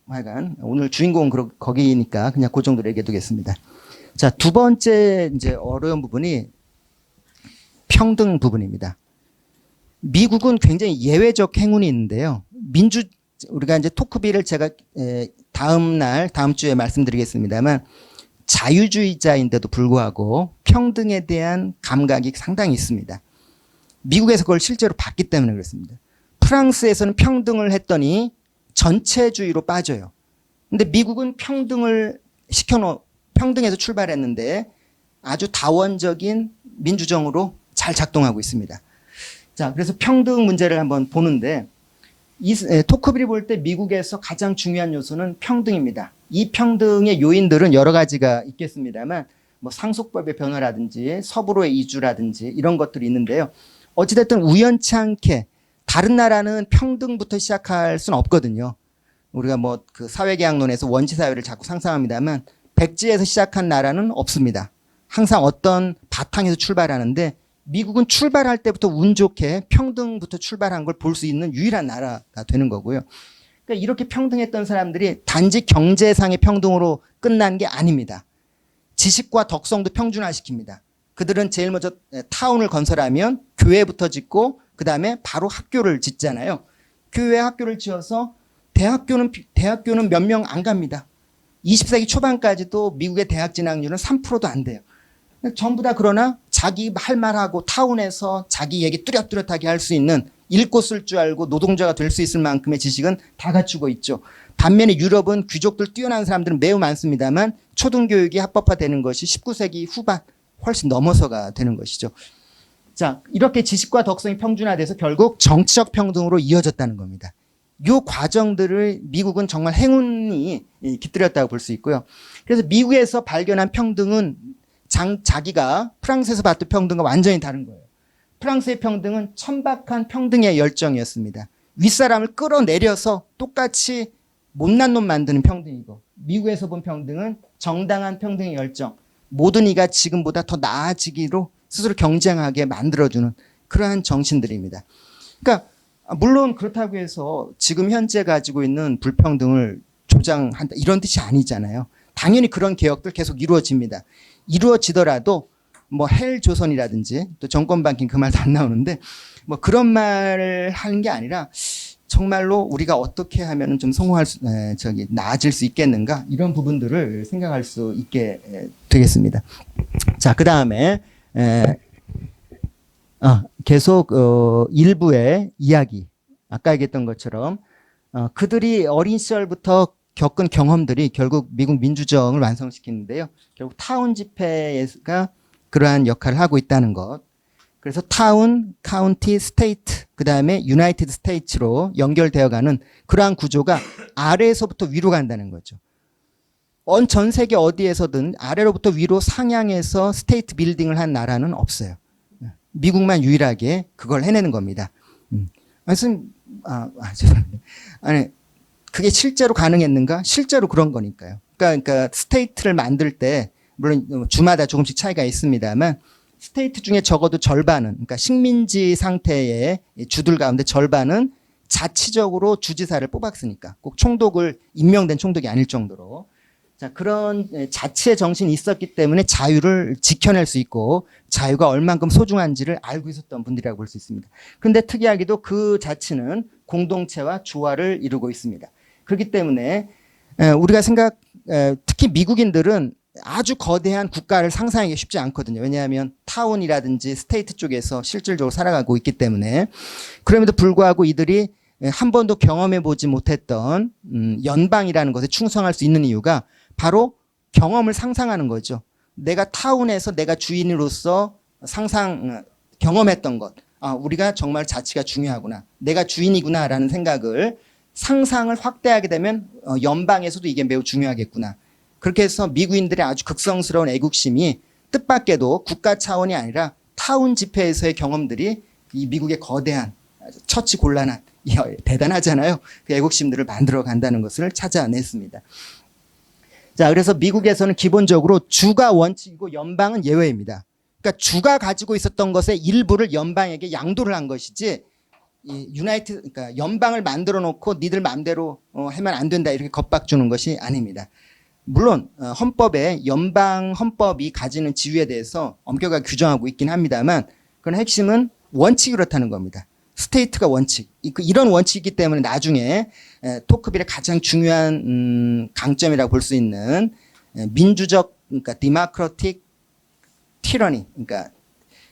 A: 하여간 오늘 주인공은 거기니까 그냥 그 정도로 얘기해 두겠습니다. 자, 두 번째 이제 어려운 부분이 평등 부분입니다. 미국은 굉장히 예외적 행운이 있는데요. 우리가 이제 토크비를 제가 다음 주에 말씀드리겠습니다만 자유주의자인데도 불구하고 평등에 대한 감각이 상당히 있습니다. 미국에서 그걸 실제로 봤기 때문에 그렇습니다. 프랑스에서는 평등을 했더니 전체주의로 빠져요. 근데 미국은 평등에서 출발했는데 아주 다원적인 민주정으로 잘 작동하고 있습니다. 자, 그래서 평등 문제를 한번 보는데 토크비를 볼 때 미국에서 가장 중요한 요소는 평등입니다. 이 평등의 요인들은 여러 가지가 있겠습니다만 뭐 상속법의 변화라든지 서부로의 이주라든지 이런 것들이 있는데요. 어찌됐든 우연치 않게 다른 나라는 평등부터 시작할 수는 없거든요. 우리가 뭐 그 사회계약론에서 원시사회를 자꾸 상상합니다만 백지에서 시작한 나라는 없습니다. 항상 어떤 바탕에서 출발하는데 미국은 출발할 때부터 운 좋게 평등부터 출발한 걸 볼 수 있는 유일한 나라가 되는 거고요. 그러니까 이렇게 평등했던 사람들이 단지 경제상의 평등으로 끝난 게 아닙니다. 지식과 덕성도 평준화시킵니다. 그들은 제일 먼저 타운을 건설하면 교회부터 짓고 그 다음에 바로 학교를 짓잖아요. 교회 학교를 지어서 대학교는 몇 명 안 갑니다. 20세기 초반까지도 미국의 대학 진학률은 3%도 안 돼요. 전부 다 그러나 자기 할 말하고 타운에서 자기 얘기 뚜렷뚜렷하게 할 수 있는 읽고 쓸 줄 알고 노동자가 될 수 있을 만큼의 지식은 다 갖추고 있죠. 반면에 유럽은 귀족들 뛰어난 사람들은 매우 많습니다만 초등교육이 합법화되는 것이 19세기 후반 훨씬 넘어서가 되는 것이죠. 자, 이렇게 지식과 덕성이 평준화돼서 결국 정치적 평등으로 이어졌다는 겁니다. 이 과정들을 미국은 정말 행운이 깃들였다고 볼 수 있고요. 그래서 미국에서 발견한 평등은 자기가 프랑스에서 봤던 평등과 완전히 다른 거예요. 프랑스의 평등은 천박한 평등의 열정이었습니다. 윗사람을 끌어내려서 똑같이 못난 놈 만드는 평등이고 미국에서 본 평등은 정당한 평등의 열정. 모든 이가 지금보다 더 나아지기로 스스로 경쟁하게 만들어주는 그러한 정신들입니다. 그러니까 물론 그렇다고 해서 지금 현재 가지고 있는 불평등을 조장한다 이런 뜻이 아니잖아요. 당연히 그런 개혁들 계속 이루어집니다. 이루어지더라도 뭐 헬조선이라든지 또 정권방킹 그 말도 안 나오는데 뭐 그런 말을 하는 게 아니라 정말로 우리가 어떻게 하면 좀 나아질 수 있겠는가 이런 부분들을 생각할 수 있게 되겠습니다. 자, 그 다음에 계속 일부의 이야기 아까 얘기했던 것처럼 그들이 어린 시절부터 겪은 경험들이 결국 미국 민주정을 완성시키는데요. 결국 타운 집회가 그러한 역할을 하고 있다는 것. 그래서 타운, 카운티, 스테이트, 그 다음에 유나이티드 스테이츠로 연결되어가는 그러한 구조가 아래에서부터 위로 간다는 거죠. 전 세계 어디에서든 아래로부터 위로 상향해서 스테이트 빌딩을 한 나라는 없어요. 미국만 유일하게 그걸 해내는 겁니다. 죄송합니다. 아니, 그게 실제로 가능했는가? 실제로 그런 거니까요. 그러니까 스테이트를 만들 때 물론 주마다 조금씩 차이가 있습니다만 스테이트 중에 적어도 절반은 그러니까 식민지 상태의 주들 가운데 절반은 자치적으로 주지사를 뽑았으니까 꼭 임명된 총독이 아닐 정도로 자 그런 자치의 정신이 있었기 때문에 자유를 지켜낼 수 있고 자유가 얼만큼 소중한지를 알고 있었던 분들이라고 볼 수 있습니다. 그런데 특이하게도 그 자치는 공동체와 조화를 이루고 있습니다. 그렇기 때문에 우리가 특히 미국인들은 아주 거대한 국가를 상상하기 쉽지 않거든요. 왜냐하면 타운이라든지 스테이트 쪽에서 실질적으로 살아가고 있기 때문에. 그럼에도 불구하고 이들이 한 번도 경험해 보지 못했던 연방이라는 것에 충성할 수 있는 이유가 바로 경험을 상상하는 거죠. 내가 타운에서 내가 주인으로서 경험했던 것. 아, 우리가 정말 자치가 중요하구나. 내가 주인이구나라는 생각을 상상을 확대하게 되면 연방에서도 이게 매우 중요하겠구나. 그렇게 해서 미국인들의 아주 극성스러운 애국심이 뜻밖에도 국가 차원이 아니라 타운 집회에서의 경험들이 이 미국의 거대한 처치 곤란한 대단하잖아요. 그 애국심들을 만들어 간다는 것을 찾아냈습니다. 자, 그래서 미국에서는 기본적으로 주가 원칙이고 연방은 예외입니다. 그러니까 주가 가지고 있었던 것의 일부를 연방에게 양도를 한 것이지, 그러니까 연방을 만들어 놓고 니들 마음대로 하면 안 된다 이렇게 겁박 주는 것이 아닙니다. 물론 헌법에 연방 헌법이 가지는 지위에 대해서 엄격하게 규정하고 있긴 합니다만, 그건 핵심은 원칙이 그렇다는 겁니다. 스테이트가 원칙. 이런 원칙이기 때문에 나중에 토크빌의 가장 중요한 강점이라고 볼 수 있는 민주적, 그러니까 디모크라틱 티러니, 그러니까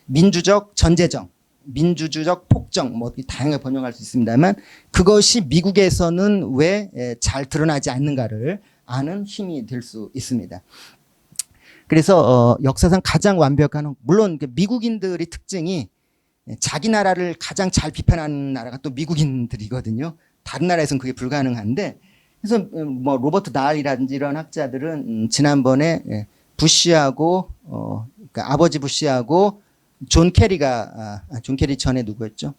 A: 민주적 전제정, 민주주적 폭정, 뭐 다양하게 번역할 수 있습니다만, 그것이 미국에서는 왜 잘 드러나지 않는가를 아는 힘이 될 수 있습니다. 그래서 역사상 가장 완벽한, 물론 미국인들의 특징이 자기 나라를 가장 잘 비판하는 나라가 또 미국인들이거든요. 다른 나라에서는 그게 불가능한데, 그래서 뭐 로버트 다알이라든지 이런 학자들은 지난번에 부시하고 그러니까 아버지 부시하고 존 캐리 전에 누구였죠?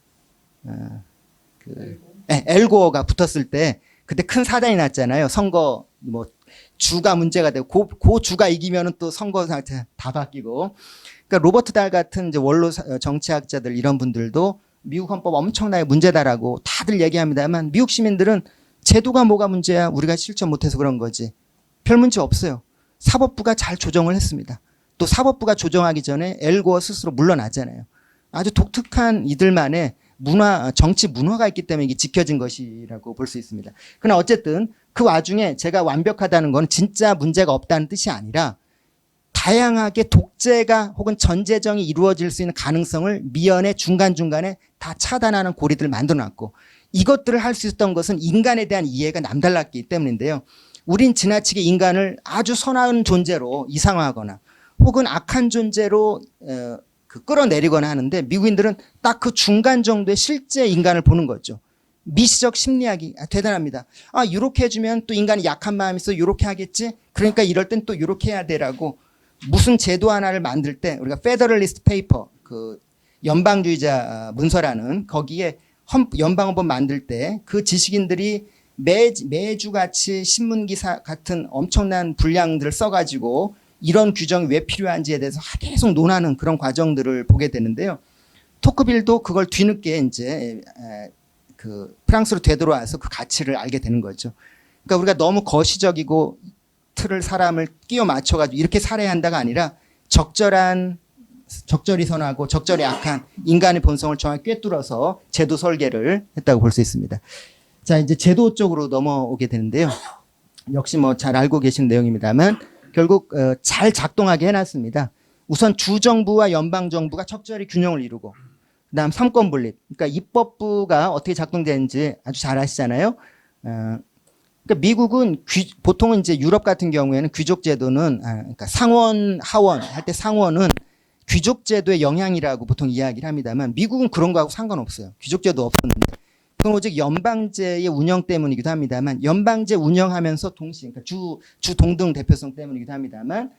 A: 엘고어가 붙었을 때 그때 큰 사단이 났잖아요. 선거 뭐 주가 문제가 되고 그 주가 이기면은 또 선거 상태 다 바뀌고. 그러니까 로버트 달 같은 이제 원로 정치학자들 이런 분들도 미국 헌법 엄청나게 문제다라고 다들 얘기합니다만, 미국 시민들은 제도가 뭐가 문제야, 우리가 실천 못해서 그런 거지, 별 문제 없어요. 사법부가 잘 조정을 했습니다. 또 사법부가 조정하기 전에 엘고어 스스로 물러나잖아요. 아주 독특한 이들만의 정치 문화가 있기 때문에 이게 지켜진 것이라고 볼 수 있습니다. 그러나 어쨌든 그 와중에 제가 완벽하다는 건 진짜 문제가 없다는 뜻이 아니라, 다양하게 독재가 혹은 전제정이 이루어질 수 있는 가능성을 미연에 중간중간에 다 차단하는 고리들을 만들어놨고, 이것들을 할 수 있었던 것은 인간에 대한 이해가 남달랐기 때문인데요. 우린 지나치게 인간을 아주 선한 존재로 이상화하거나 혹은 악한 존재로 끌어내리거나 하는데, 미국인들은 딱 그 중간 정도의 실제 인간을 보는 거죠. 미시적 심리학이 대단합니다. 아, 이렇게 해주면 또 인간이 약한 마음이 있어 이렇게 하겠지? 그러니까 이럴 땐 또 이렇게 해야 되라고, 무슨 제도 하나를 만들 때 우리가 페더럴리스트 페이퍼, 그 연방주의자 문서라는 거기에 연방헌법 만들 때 그 지식인들이 매주 같이 신문기사 같은 엄청난 분량들을 써가지고 이런 규정이 왜 필요한지에 대해서 계속 논하는 그런 과정들을 보게 되는데요. 토크빌도 그걸 뒤늦게 이제 그 프랑스로 되돌아와서 그 가치를 알게 되는 거죠. 그러니까 우리가 너무 거시적이고 틀을 사람을 끼워 맞춰가지고 이렇게 살아야 한다가 아니라, 적절히 선하고 적절히 악한 인간의 본성을 정확히 꿰뚫어서 제도 설계를 했다고 볼 수 있습니다. 자, 이제 제도 쪽으로 넘어오게 되는데요. 역시 뭐 잘 알고 계신 내용입니다만, 결국 잘 작동하게 해놨습니다. 우선 주정부와 연방정부가 적절히 균형을 이루고, 그다음 삼권 분립, 그러니까 입법부가 어떻게 작동되는지 아주 잘 아시잖아요. 그러니까 미국은 보통은 이제 유럽 같은 경우에는 귀족 제도는 그러니까 상원 하원 할 때 상원은 귀족 제도의 영향이라고 보통 이야기를 합니다만, 미국은 그런 거하고 상관없어요. 귀족 제도 없었는데, 그건 오직 연방제의 운영 때문이기도 합니다만, 연방제 운영하면서 동시에 그러니까 주 동등 대표성 때문이기도 합니다만,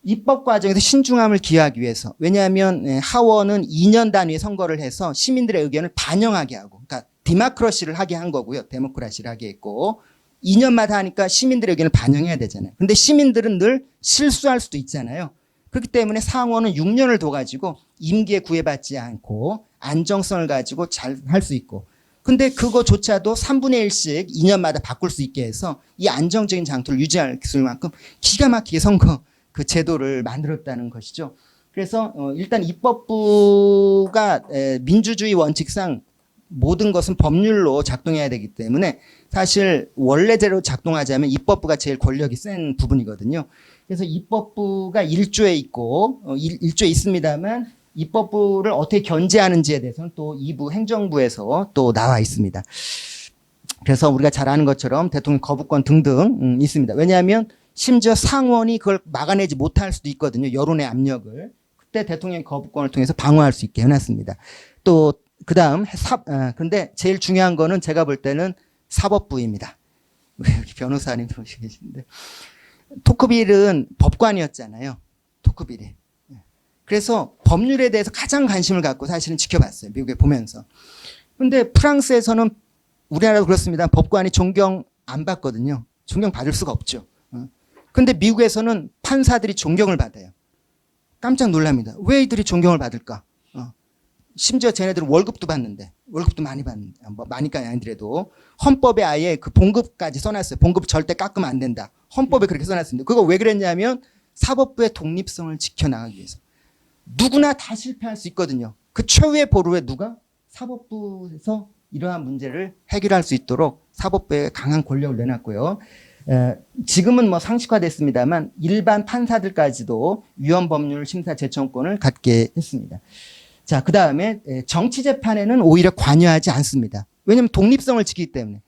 A: 입법 과정에서 신중함을 기하기 위해서, 왜냐하면 하원은 2년 단위의 선거를 해서 시민들의 의견을 반영하게 하고, 그러니까 디모크라시를 하게 한 거고요. 데모크라시를 하게 했고, 2년마다 하니까 시민들의 의견을 반영해야 되잖아요. 근데 시민들은 늘 실수할 수도 있잖아요. 그렇기 때문에 상원은 6년을 둬가지고 임기에 구애받지 않고 안정성을 가지고 잘 할 수 있고, 근데 그거조차도 3분의 1씩 2년마다 바꿀 수 있게 해서 이 안정적인 장투를 유지할 만큼 기가 막히게 선거 그 제도를 만들었다는 것이죠. 그래서 일단 입법부가 민주주의 원칙상 모든 것은 법률로 작동해야 되기 때문에, 사실 원래대로 작동하자면 입법부가 제일 권력이 센 부분이거든요. 그래서 입법부가 1조에 있고 1조에 있습니다만 입법부를 어떻게 견제하는지에 대해서는 또 2부 행정부에서 또 나와 있습니다. 그래서 우리가 잘 아는 것처럼 대통령 거부권 등등 있습니다. 왜냐하면 심지어 상원이 그걸 막아내지 못할 수도 있거든요. 여론의 압력을. 그때 대통령의 거부권을 통해서 방어할 수 있게 해놨습니다. 또 그다음 근데 제일 중요한 거는 제가 볼 때는 사법부입니다. 여기 변호사님 들어오시고 계신데 토크빌은 법관이었잖아요. 토크빌이. 그래서 법률에 대해서 가장 관심을 갖고 사실은 지켜봤어요. 미국에 보면서. 근데 프랑스에서는 우리나라도 그렇습니다. 법관이 존경 안 받거든요. 존경 받을 수가 없죠. 근데 미국에서는 판사들이 존경을 받아요. 깜짝 놀랍니다. 왜 이들이 존경을 받을까? 심지어 쟤네들은 월급도 받는데, 월급도 많이 받는데, 뭐 많이까지 아니더라도 헌법에 아예 그 봉급까지 써놨어요. 봉급 절대 깎으면 안 된다. 헌법에 그렇게 써놨습니다. 그거 왜 그랬냐면 사법부의 독립성을 지켜나가기 위해서. 누구나 다 실패할 수 있거든요. 그 최후의 보루에 누가? 사법부에서 이러한 문제를 해결할 수 있도록 사법부에 강한 권력을 내놨고요. 지금은 뭐 상식화됐습니다만 일반 판사들까지도 위헌법률 심사 제청권을 갖게 했습니다. 자, 그 다음에 정치 재판에는 오히려 관여하지 않습니다. 왜냐하면 독립성을 지키기 때문에.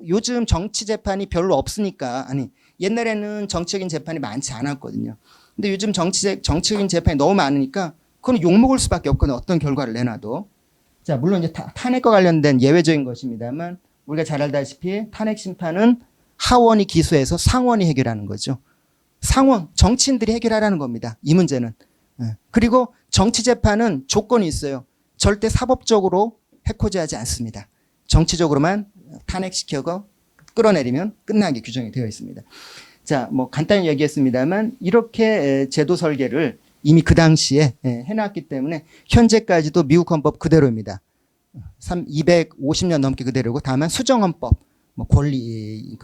A: 요즘 정치 재판이 별로 없으니까, 아니, 옛날에는 정치적인 재판이 많지 않았거든요. 근데 요즘 정치적인 재판이 너무 많으니까 그건 욕먹을 수밖에 없거든요. 어떤 결과를 내놔도. 자, 물론 이제 탄핵과 관련된 예외적인 것입니다만 우리가 잘 알다시피 탄핵 심판은 하원이 기소해서 상원이 해결하는 거죠. 상원, 정치인들이 해결하라는 겁니다. 이 문제는. 그리고 정치 재판은 조건이 있어요. 절대 사법적으로 해코지하지 않습니다. 정치적으로만 탄핵시켜서 끌어내리면 끝나게 규정이 되어 있습니다. 자, 뭐 간단히 얘기했습니다만 이렇게 제도 설계를 이미 그 당시에 해놨기 때문에 현재까지도 미국 헌법 그대로입니다. 250년 넘게 그대로고 다만 수정헌법, 뭐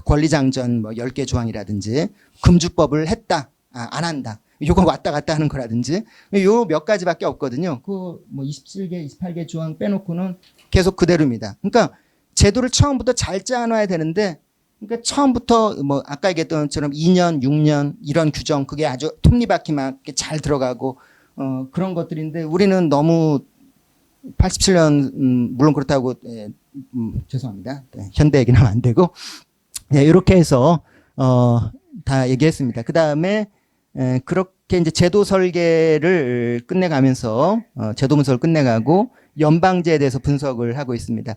A: 권리장전 뭐 10개 조항이라든지 금주법을 했다, 안 한다. 요거 왔다 갔다 하는 거라든지 요 몇 가지밖에 없거든요. 그 뭐 27개, 28개 조항 빼놓고는 계속 그대로입니다. 그러니까 제도를 처음부터 잘 짜놔야 되는데 그러니까 처음부터 뭐 아까 얘기했던 것처럼 2년, 6년 이런 규정 그게 아주 톱니바퀴 맞게 잘 들어가고 그런 것들인데 우리는 너무 87년 물론 그렇다고 죄송합니다. 현대 얘기는 하면 안 되고 이렇게 해서 다 얘기했습니다. 그 다음에 그렇게 이제 제도 설계를 끝내가면서 제도 분석을 끝내가고 연방제에 대해서 분석을 하고 있습니다.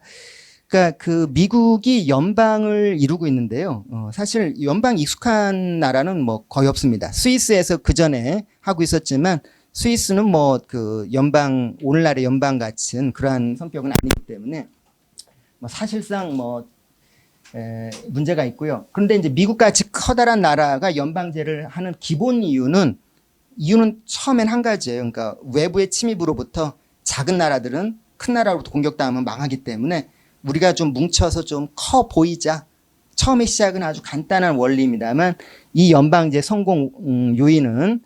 A: 그러니까 그 미국이 연방을 이루고 있는데요. 사실 연방 익숙한 나라는 뭐 거의 없습니다. 스위스에서 그 전에 하고 있었지만 스위스는 뭐 그 연방 오늘날의 연방 같은 그러한 성격은 아니기 때문에 뭐 사실상 뭐 문제가 있고요. 그런데 이제 미국같이 커다란 나라가 연방제를 하는 기본 이유는 처음엔 한 가지예요. 그러니까 외부의 침입으로부터 작은 나라들은 큰 나라로부터 공격당하면 망하기 때문에 우리가 좀 뭉쳐서 좀 커 보이자. 처음에 시작은 아주 간단한 원리입니다만 이 연방제 성공 요인은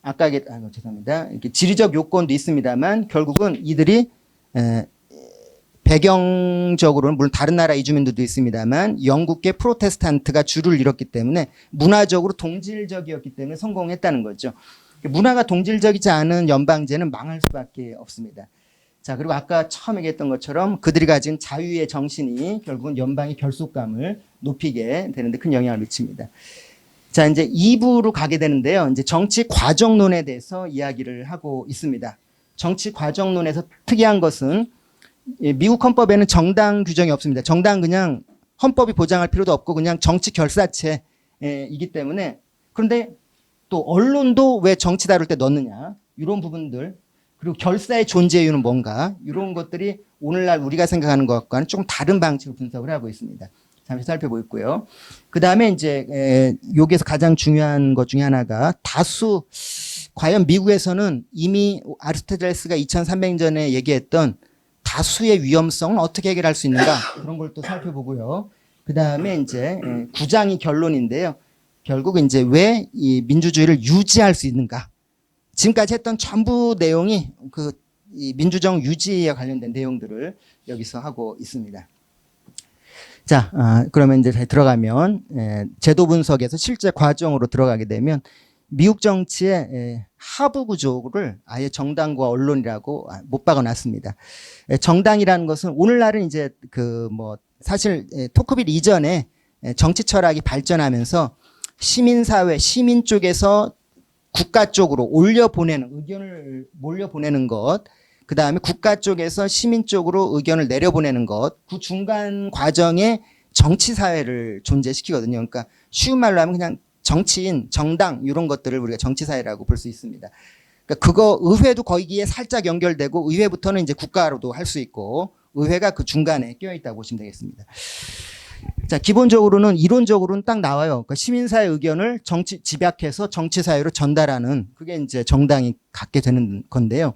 A: 아까 죄송합니다. 이렇게 지리적 요건도 있습니다만 결국은 이들이 배경적으로는 물론 다른 나라 이주민들도 있습니다만 영국계 프로테스탄트가 주를 이뤘기 때문에 문화적으로 동질적이었기 때문에 성공했다는 거죠. 문화가 동질적이지 않은 연방제는 망할 수밖에 없습니다. 자, 그리고 아까 처음 얘기했던 것처럼 그들이 가진 자유의 정신이 결국은 연방의 결속감을 높이게 되는데 큰 영향을 미칩니다. 자, 이제 2부로 가게 되는데요. 이제 정치 과정론에 대해서 이야기를 하고 있습니다. 정치 과정론에서 특이한 것은 미국 헌법에는 정당 규정이 없습니다. 정당 그냥 헌법이 보장할 필요도 없고 그냥 정치 결사체이기 때문에 그런데 또 언론도 왜 정치 다룰 때 넣느냐 이런 부분들 그리고 결사의 존재 이유는 뭔가 이런 것들이 오늘날 우리가 생각하는 것과는 조금 다른 방식으로 분석을 하고 있습니다. 잠시 살펴보고 있고요. 그 다음에 이제 여기에서 가장 중요한 것 중에 하나가 다수 과연 미국에서는 이미 아리스토텔레스가 2300년에 얘기했던 다수의 위험성을 어떻게 해결할 수 있는가 그런 걸 또 살펴보고요. 그 다음에 이제 구장이 결론인데요. 결국 이제 왜 이 민주주의를 유지할 수 있는가. 지금까지 했던 전부 내용이 이 민주정 유지에 관련된 내용들을 여기서 하고 있습니다. 자, 그러면 이제 잘 들어가면 제도 분석에서 실제 과정으로 들어가게 되면 미국 정치의 하부 구조를 아예 정당과 언론이라고 못 박아놨습니다. 정당이라는 것은 오늘날은 이제 그 뭐 사실 토크빌 이전에 정치 철학이 발전하면서 시민사회, 시민 쪽에서 국가 쪽으로 올려보내는 의견을 몰려보내는 것, 그 다음에 국가 쪽에서 시민 쪽으로 의견을 내려보내는 것, 그 중간 과정에 정치사회를 존재시키거든요. 그러니까 쉬운 말로 하면 그냥 정치인, 정당 이런 것들을 우리가 정치사회라고 볼 수 있습니다. 그러니까 그거 의회도 거기에 살짝 연결되고 의회부터는 이제 국가로도 할 수 있고 의회가 그 중간에 껴 있다고 보시면 되겠습니다. 자, 기본적으로는 이론적으로는 딱 나와요. 그러니까 시민사회 의견을 집약해서 정치사회로 전달하는 그게 이제 정당이 갖게 되는 건데요.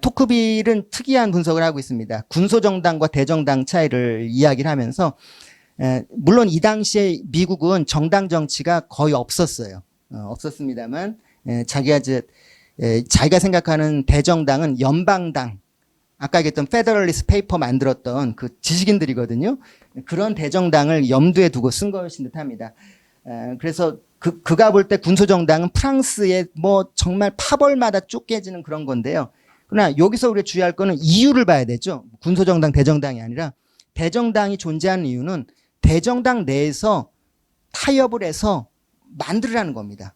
A: 토크빌은 특이한 분석을 하고 있습니다. 군소정당과 대정당 차이를 이야기를 하면서 물론 이 당시에 미국은 정당 정치가 거의 없었어요. 없었습니다만 자기가 생각하는 대정당은 연방당, 아까 얘기했던 페더럴리스트 페이퍼 만들었던 그 지식인들이거든요. 그런 대정당을 염두에 두고 쓴 것인 듯합니다. 그래서 그가 볼 때 군소정당은 프랑스의 뭐 정말 파벌마다 쪼개지는 그런 건데요. 그러나 여기서 우리가 주의할 거는 이유를 봐야 되죠. 군소정당, 대정당이 아니라 대정당이 존재하는 이유는 대정당 내에서 타협을 해서 만들으라는 겁니다.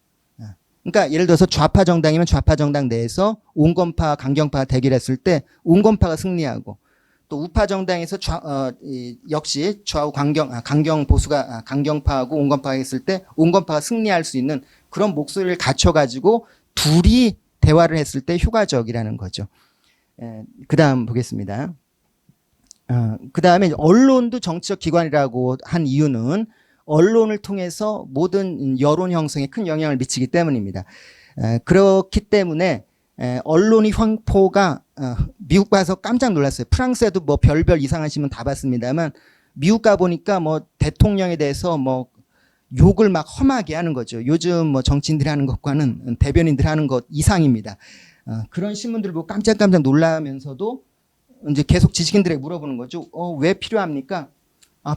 A: 그러니까 예를 들어서 좌파 정당이면 좌파 정당 내에서 온건파, 강경파가 대결했을 때 온건파가 승리하고 또 우파 정당에서 역시 좌우 강경 보수가 강경파하고 온건파가 했을 때 온건파가 승리할 수 있는 그런 목소리를 갖춰가지고 둘이 대화를 했을 때 효과적이라는 거죠. 그 다음 보겠습니다. 그 다음에 언론도 정치적 기관이라고 한 이유는 언론을 통해서 모든 여론 형성에 큰 영향을 미치기 때문입니다. 그렇기 때문에 언론의 횡포가 미국 가서 깜짝 놀랐어요. 프랑스에도 뭐 별별 이상한 신문 다 봤습니다만 미국 가 보니까 뭐 대통령에 대해서 뭐 욕을 막 험하게 하는 거죠. 요즘 뭐 정치인들이 하는 것과는 대변인들이 하는 것 이상입니다. 그런 신문들을 보고 깜짝깜짝 놀라면서도 이제 계속 지식인들에게 물어보는 거죠. 왜 필요합니까?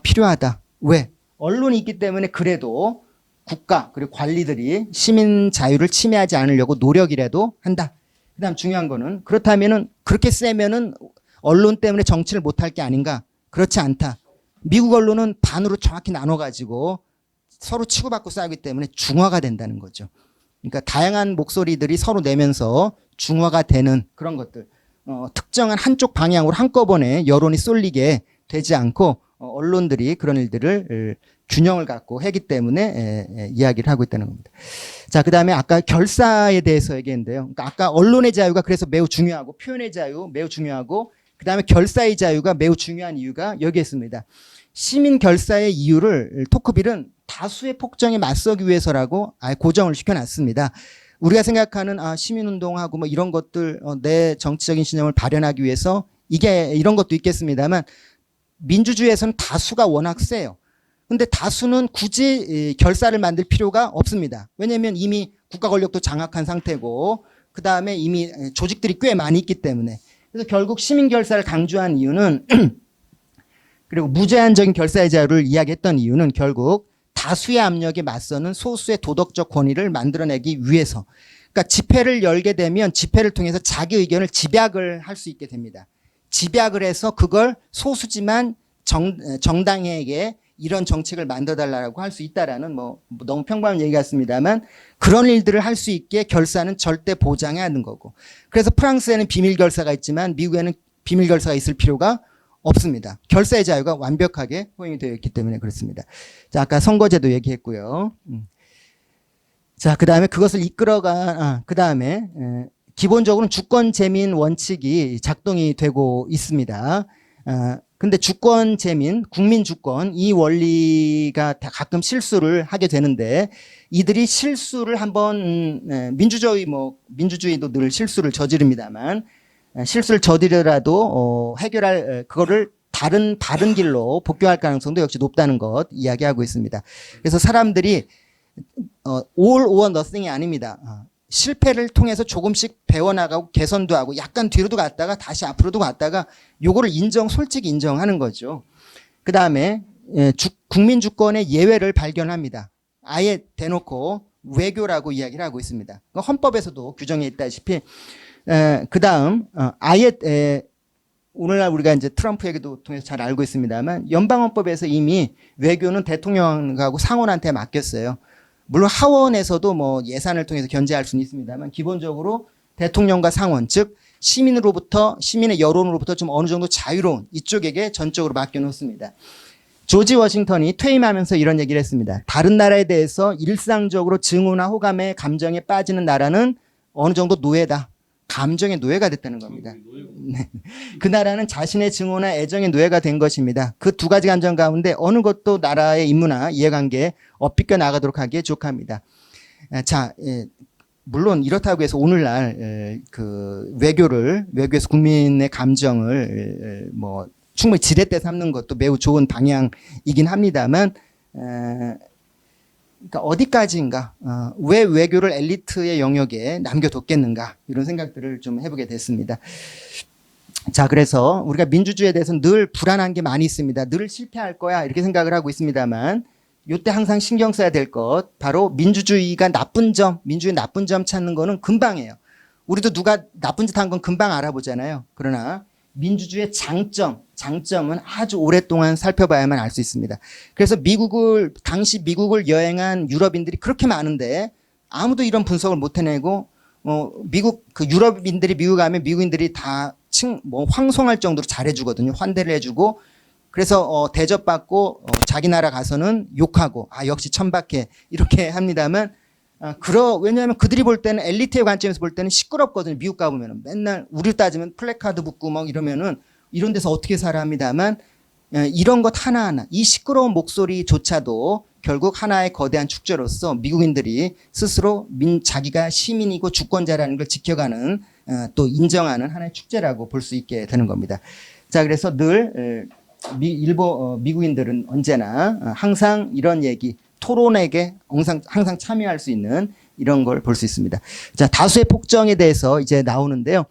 A: 필요하다. 왜? 언론이 있기 때문에 그래도 국가 그리고 관리들이 시민 자유를 침해하지 않으려고 노력이라도 한다. 그다음 중요한 거는 그렇다면은 그렇게 세면은 언론 때문에 정치를 못할 게 아닌가? 그렇지 않다. 미국 언론은 반으로 정확히 나눠가지고 서로 치고받고 싸우기 때문에 중화가 된다는 거죠. 그러니까 다양한 목소리들이 서로 내면서 중화가 되는 그런 것들. 특정한 한쪽 방향으로 한꺼번에 여론이 쏠리게 되지 않고 언론들이 그런 일들을 균형을 갖고 하기 때문에 이야기를 하고 있다는 겁니다. 자, 그 다음에 아까 결사에 대해서 얘기했는데요. 그러니까 아까 언론의 자유가 그래서 매우 중요하고 표현의 자유 매우 중요하고 그 다음에 결사의 자유가 매우 중요한 이유가 여기 있습니다. 시민 결사의 이유를 토크빌은 다수의 폭정에 맞서기 위해서라고 아예 고정을 시켜놨습니다. 우리가 생각하는 시민운동하고 뭐 이런 것들 내 정치적인 신념을 발현하기 위해서 이게 이런 것도 있겠습니다만 민주주의에서는 다수가 워낙 세요. 근데 다수는 굳이 결사를 만들 필요가 없습니다. 왜냐하면 이미 국가 권력도 장악한 상태고 그 다음에 이미 조직들이 꽤 많이 있기 때문에 그래서 결국 시민 결사를 강조한 이유는 그리고 무제한적인 결사의 자유를 이야기했던 이유는 결국 다수의 압력에 맞서는 소수의 도덕적 권위를 만들어내기 위해서. 그러니까 집회를 열게 되면 집회를 통해서 자기 의견을 집약을 할 수 있게 됩니다. 집약을 해서 그걸 소수지만 정당에게 이런 정책을 만들어달라고 할 수 있다라는 뭐 너무 평범한 얘기 같습니다만 그런 일들을 할 수 있게 결사는 절대 보장해야 하는 거고. 그래서 프랑스에는 비밀 결사가 있지만 미국에는 비밀 결사가 있을 필요가 없습니다. 결사의 자유가 완벽하게 허용이 되어 있기 때문에 그렇습니다. 자, 아까 선거제도 얘기했고요. 자, 그 다음에 그것을 그 다음에 기본적으로는 주권 재민 원칙이 작동이 되고 있습니다. 근데 주권 재민, 국민 주권 이 원리가 가끔 실수를 하게 되는데 이들이 실수를 한번 민주주의도 늘 실수를 저지릅니다만 실수를 저지르더라도 해결할 그거를 다른 바른 길로 복귀할 가능성도 역시 높다는 것 이야기하고 있습니다. 그래서 사람들이 all or nothing이 아닙니다. 실패를 통해서 조금씩 배워나가고 개선도 하고 약간 뒤로도 갔다가 다시 앞으로도 갔다가 요거를 솔직히 인정하는 거죠. 그 다음에 국민 주권의 예외를 발견합니다. 아예 대놓고 외교라고 이야기를 하고 있습니다. 헌법에서도 규정해 있다시피 그 다음 아예 오늘날 우리가 이제 트럼프 얘기도 통해서 잘 알고 있습니다만 연방헌법에서 이미 외교는 대통령하고 상원한테 맡겼어요. 물론 하원에서도 뭐 예산을 통해서 견제할 수는 있습니다만 기본적으로 대통령과 상원, 즉 시민의 여론으로부터 좀 어느 정도 자유로운 이쪽에게 전적으로 맡겨놓습니다. 조지 워싱턴이 퇴임하면서 이런 얘기를 했습니다. 다른 나라에 대해서 일상적으로 증오나 호감의 감정에 빠지는 나라는 어느 정도 노예다. 감정의 노예가 됐다는 겁니다. 네. 그 나라는 자신의 증오나 애정의 노예가 된 것입니다. 그 두 가지 감정 가운데 어느 것도 나라의 임무나 이해관계에 엇비껴 나가도록 하기에 족합니다. 자, 물론 이렇다고 해서 오늘날 그 외교에서 국민의 감정을 뭐 충분히 지렛대 삼는 것도 매우 좋은 방향이긴 합니다만 그러니까 어디까지인가 왜 외교를 엘리트의 영역에 남겨뒀겠는가 이런 생각들을 좀 해보게 됐습니다. 자, 그래서 우리가 민주주의에 대해서는 늘 불안한 게 많이 있습니다. 늘 실패할 거야 이렇게 생각을 하고 있습니다만 이때 항상 신경 써야 될 것 바로 민주주의가 민주주의 나쁜 점 찾는 거는 금방이에요. 우리도 누가 나쁜 짓 한 건 금방 알아보잖아요. 그러나 민주주의의 장점은 아주 오랫동안 살펴봐야만 알 수 있습니다. 그래서 당시 미국을 여행한 유럽인들이 그렇게 많은데 아무도 이런 분석을 못 해내고 유럽인들이 미국 가면 미국인들이 다 황송할 정도로 잘해주거든요. 환대를 해주고 그래서 대접받고 자기 나라 가서는 욕하고 역시 천박해 이렇게 합니다만 왜냐하면 그들이 볼 때는 엘리트의 관점에서 볼 때는 시끄럽거든요. 미국 가보면 맨날 우리를 따지면 플래카드 붙고 막 이러면은 이런 데서 어떻게 살아 합니다만 이런 것 하나하나 이 시끄러운 목소리조차도 결국 하나의 거대한 축제로서 미국인들이 스스로 자기가 시민이고 주권자라는 걸 지켜가는 또 인정하는 하나의 축제라고 볼 수 있게 되는 겁니다. 자, 그래서 늘 미국인들은 언제나 항상 이런 얘기 토론에게 항상 참여할 수 있는 이런 걸 볼 수 있습니다. 자, 다수의 폭정에 대해서 이제 나오는데요.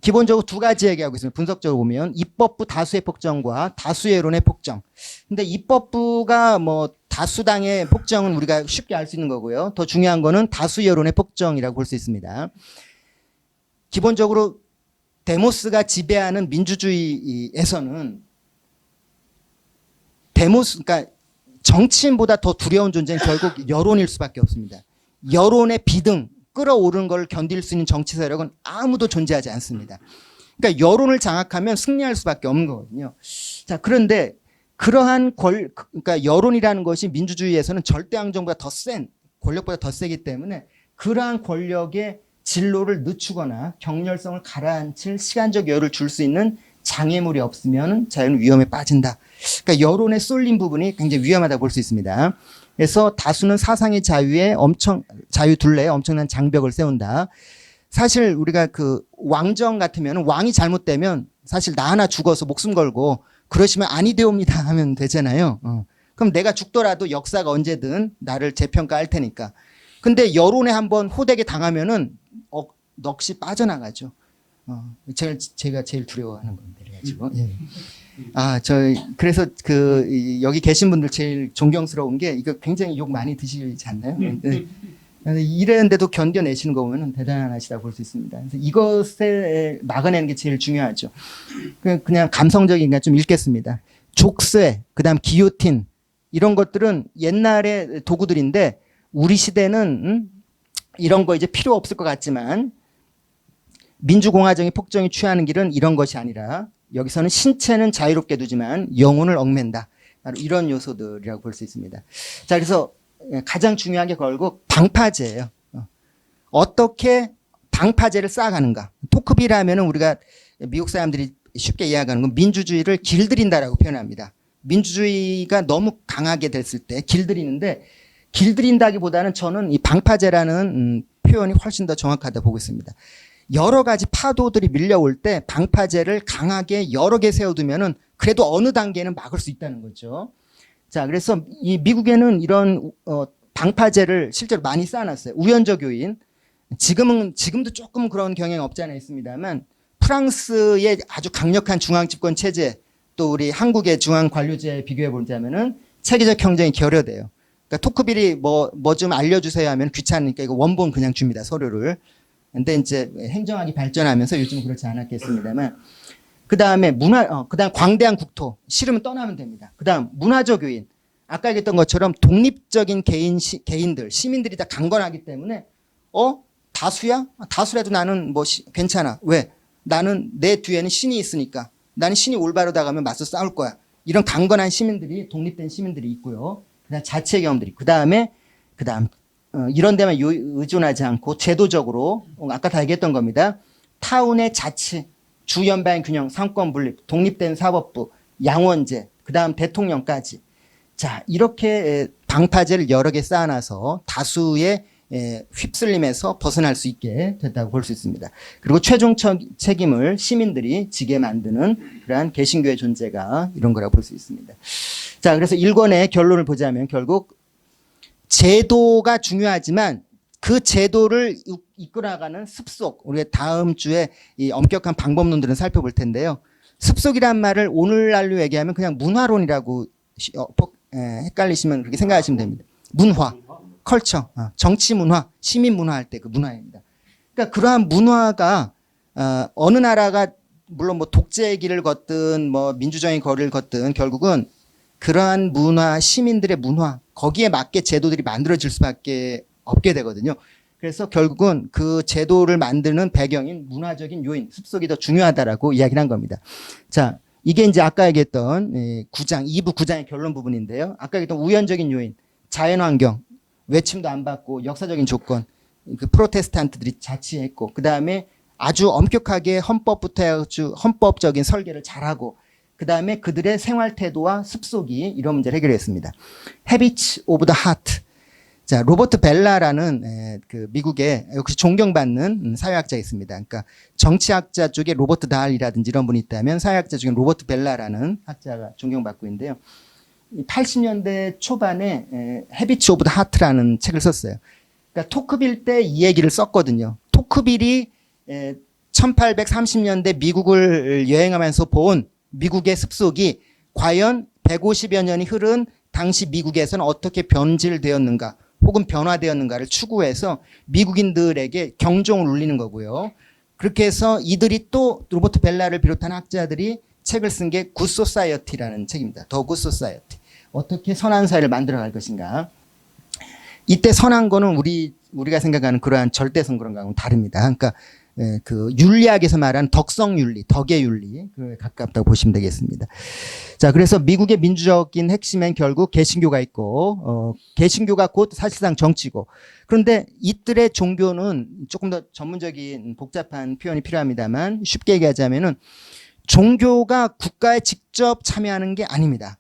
A: 기본적으로 두 가지 얘기하고 있습니다. 분석적으로 보면 입법부 다수의 폭정과 다수 여론의 폭정. 근데 입법부가 뭐 다수당의 폭정은 우리가 쉽게 알 수 있는 거고요. 더 중요한 거는 다수 여론의 폭정이라고 볼 수 있습니다. 기본적으로 데모스가 지배하는 민주주의에서는 그러니까 정치인보다 더 두려운 존재는 결국 여론일 수밖에 없습니다. 여론의 비등, 끌어오르는 걸 견딜 수 있는 정치 세력은 아무도 존재하지 않습니다. 그러니까 여론을 장악하면 승리할 수밖에 없는 거거든요. 자, 그런데 그러니까 여론이라는 것이 민주주의에서는 절대 ang정보다 더 센, 권력보다 더 세기 때문에 그러한 권력의 진로를 늦추거나 격렬성을 가라앉힐 시간적 여유를 줄 수 있는 장애물이 없으면 자유는 위험에 빠진다. 그러니까 여론에 쏠린 부분이 굉장히 위험하다고 볼 수 있습니다. 그래서 다수는 사상의 자유 둘레에 엄청난 장벽을 세운다. 사실 우리가 그 왕정 같으면 왕이 잘못되면 사실 나 하나 죽어서 목숨 걸고 그러시면 아니 되옵니다 하면 되잖아요. 그럼 내가 죽더라도 역사가 언제든 나를 재평가할 테니까. 근데 여론에 한번 호되게 당하면은 넋이 빠져나가죠. 제가 제일 두려워하는 건데 그래가지고. 예. 그래서 여기 계신 분들 제일 존경스러운 게 이거 굉장히 욕 많이 드시지 않나요? 이랬는데도 견뎌내시는 거 보면 대단하시다고 볼 수 있습니다. 그래서 이것을 막아내는 게 제일 중요하죠. 그냥 감성적인 게 좀 읽겠습니다. 족쇄, 그 다음 기요틴, 이런 것들은 옛날의 도구들인데 우리 시대는 이런 거 이제 필요 없을 것 같지만 민주공화정의 폭정이 취하는 길은 이런 것이 아니라 여기서는 신체는 자유롭게 두지만 영혼을 얽맨다. 바로 이런 요소들이라고 볼 수 있습니다. 자, 그래서 가장 중요한 게 결국 방파제예요. 어떻게 방파제를 쌓아가는가. 토크빌하면은 우리가 미국 사람들이 쉽게 이해하는 건 민주주의를 길들인다라고 표현합니다. 민주주의가 너무 강하게 됐을 때 길들인다기보다는 저는 이 방파제라는 표현이 훨씬 더 정확하다 보고 있습니다. 여러 가지 파도들이 밀려올 때 방파제를 강하게 여러 개 세워두면은 그래도 어느 단계는 막을 수 있다는 거죠. 자, 그래서 이 미국에는 이런 방파제를 실제로 많이 쌓아놨어요. 우연적 요인. 지금도 조금 그런 경향이 없지 않아 있습니다만 프랑스의 아주 강력한 중앙집권 체제 또 우리 한국의 중앙 관료제에 비교해 보자면은 체계적 경쟁이 결여돼요. 그러니까 토크빌이 뭐 좀 알려주세요 하면 귀찮으니까 이거 원본 그냥 줍니다, 서류를. 근데 이제 행정학이 발전하면서 요즘은 그렇지 않았겠습니다만, 그 다음에 그 다음 광대한 국토, 싫으면 떠나면 됩니다. 그 다음 문화적 요인, 아까 얘기했던 것처럼 독립적인 개인들, 시민들이 다 강건하기 때문에, 다수야? 다수라도 나는 뭐 괜찮아. 왜? 나는 내 뒤에는 신이 있으니까. 나는 신이 올바르다 가면 맞서 싸울 거야. 이런 강건한 시민들이, 독립된 시민들이 있고요. 그다음 자체 경험들이. 그 다음 이런 데만 의존하지 않고 제도적으로 아까 다 얘기했던 겁니다. 타운의 자치, 주연방 균형, 상권 분립, 독립된 사법부, 양원제, 그 다음 대통령까지. 자, 이렇게 방파제를 여러 개 쌓아놔서 다수의 휩쓸림에서 벗어날 수 있게 됐다고 볼 수 있습니다. 그리고 최종 책임을 시민들이 지게 만드는 그러한 개신교의 존재가 이런 거라고 볼 수 있습니다. 자, 그래서 1권의 결론을 보자면 결국 제도가 중요하지만 그 제도를 이끌어가는 습속, 우리가 다음 주에 이 엄격한 방법론들은 살펴볼 텐데요. 습속이란 말을 오늘날로 얘기하면 그냥 문화론이라고 헷갈리시면 그렇게 생각하시면 됩니다. 문화, 컬처, 정치 문화, 시민 문화 할 때 그 문화입니다. 그러니까 그러한 문화가 어느 나라가 물론 뭐 독재의 길을 걷든 뭐 민주적인 거리를 걷든 결국은 그러한 문화, 시민들의 문화, 거기에 맞게 제도들이 만들어질 수밖에 없게 되거든요. 그래서 결국은 그 제도를 만드는 배경인 문화적인 요인, 습속이 더 중요하다라고 이야기를 한 겁니다. 자, 이게 이제 아까 얘기했던 9장, 2부 9장의 결론 부분인데요. 아까 얘기했던 우연적인 요인, 자연환경, 외침도 안 받고 역사적인 조건, 그 프로테스탄트들이 자치했고, 그 다음에 아주 엄격하게 헌법부터 해가지고 헌법적인 설계를 잘하고, 그 다음에 그들의 생활 태도와 습속이 이런 문제를 해결했습니다. Habits of the Heart. 자, 로버트 벨라라는 그 미국의 역시 존경받는 사회학자 있습니다. 그러니까 정치학자 쪽에 로버트 달이라든지 이런 분이 있다면 사회학자 중에 로버트 벨라라는 학자가 존경받고 있는데요. 80년대 초반에 Habits of the Heart라는 책을 썼어요. 그러니까 토크빌 때 이 얘기를 썼거든요. 토크빌이 1830년대 미국을 여행하면서 본 미국의 습속이 과연 150여 년이 흐른 당시 미국에서는 어떻게 변질되었는가 혹은 변화되었는가를 추구해서 미국인들에게 경종을 울리는 거고요. 그렇게 해서 이들이 또 로버트 벨라를 비롯한 학자들이 책을 쓴 게 굿 소사이어티라는 책입니다. 더 굿 소사이어티. 어떻게 선한 사회를 만들어갈 것인가. 이때 선한 거는 우리가 생각하는 그러한 절대성 그런 거하고는 다릅니다. 그러니까 그 윤리학에서 말하는 덕성 윤리, 덕의 윤리, 그에 가깝다고 보시면 되겠습니다. 자, 그래서 미국의 민주적인 핵심엔 결국 개신교가 있고, 개신교가 곧 사실상 정치고, 그런데 이들의 종교는 조금 더 전문적인 복잡한 표현이 필요합니다만 쉽게 얘기하자면은 종교가 국가에 직접 참여하는 게 아닙니다.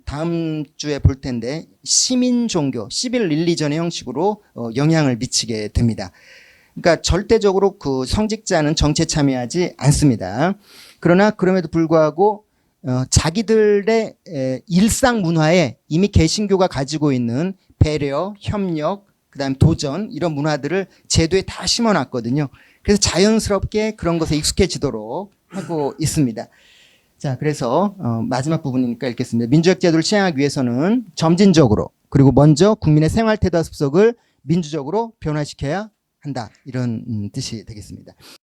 A: 다음 주에 볼 텐데 시민 종교, 시빌 릴리전의 형식으로 영향을 미치게 됩니다. 그러니까 절대적으로 그 성직자는 정치에 참여하지 않습니다. 그러나 그럼에도 불구하고 자기들의 일상 문화에 이미 개신교가 가지고 있는 배려, 협력, 그다음 도전 이런 문화들을 제도에 다 심어놨거든요. 그래서 자연스럽게 그런 것에 익숙해지도록 하고 있습니다. 자, 그래서 마지막 부분이니까 읽겠습니다. 민주적 제도를 시행하기 위해서는 점진적으로 그리고 먼저 국민의 생활 태도와 습속을 민주적으로 변화시켜야 한다. 이런 뜻이 되겠습니다.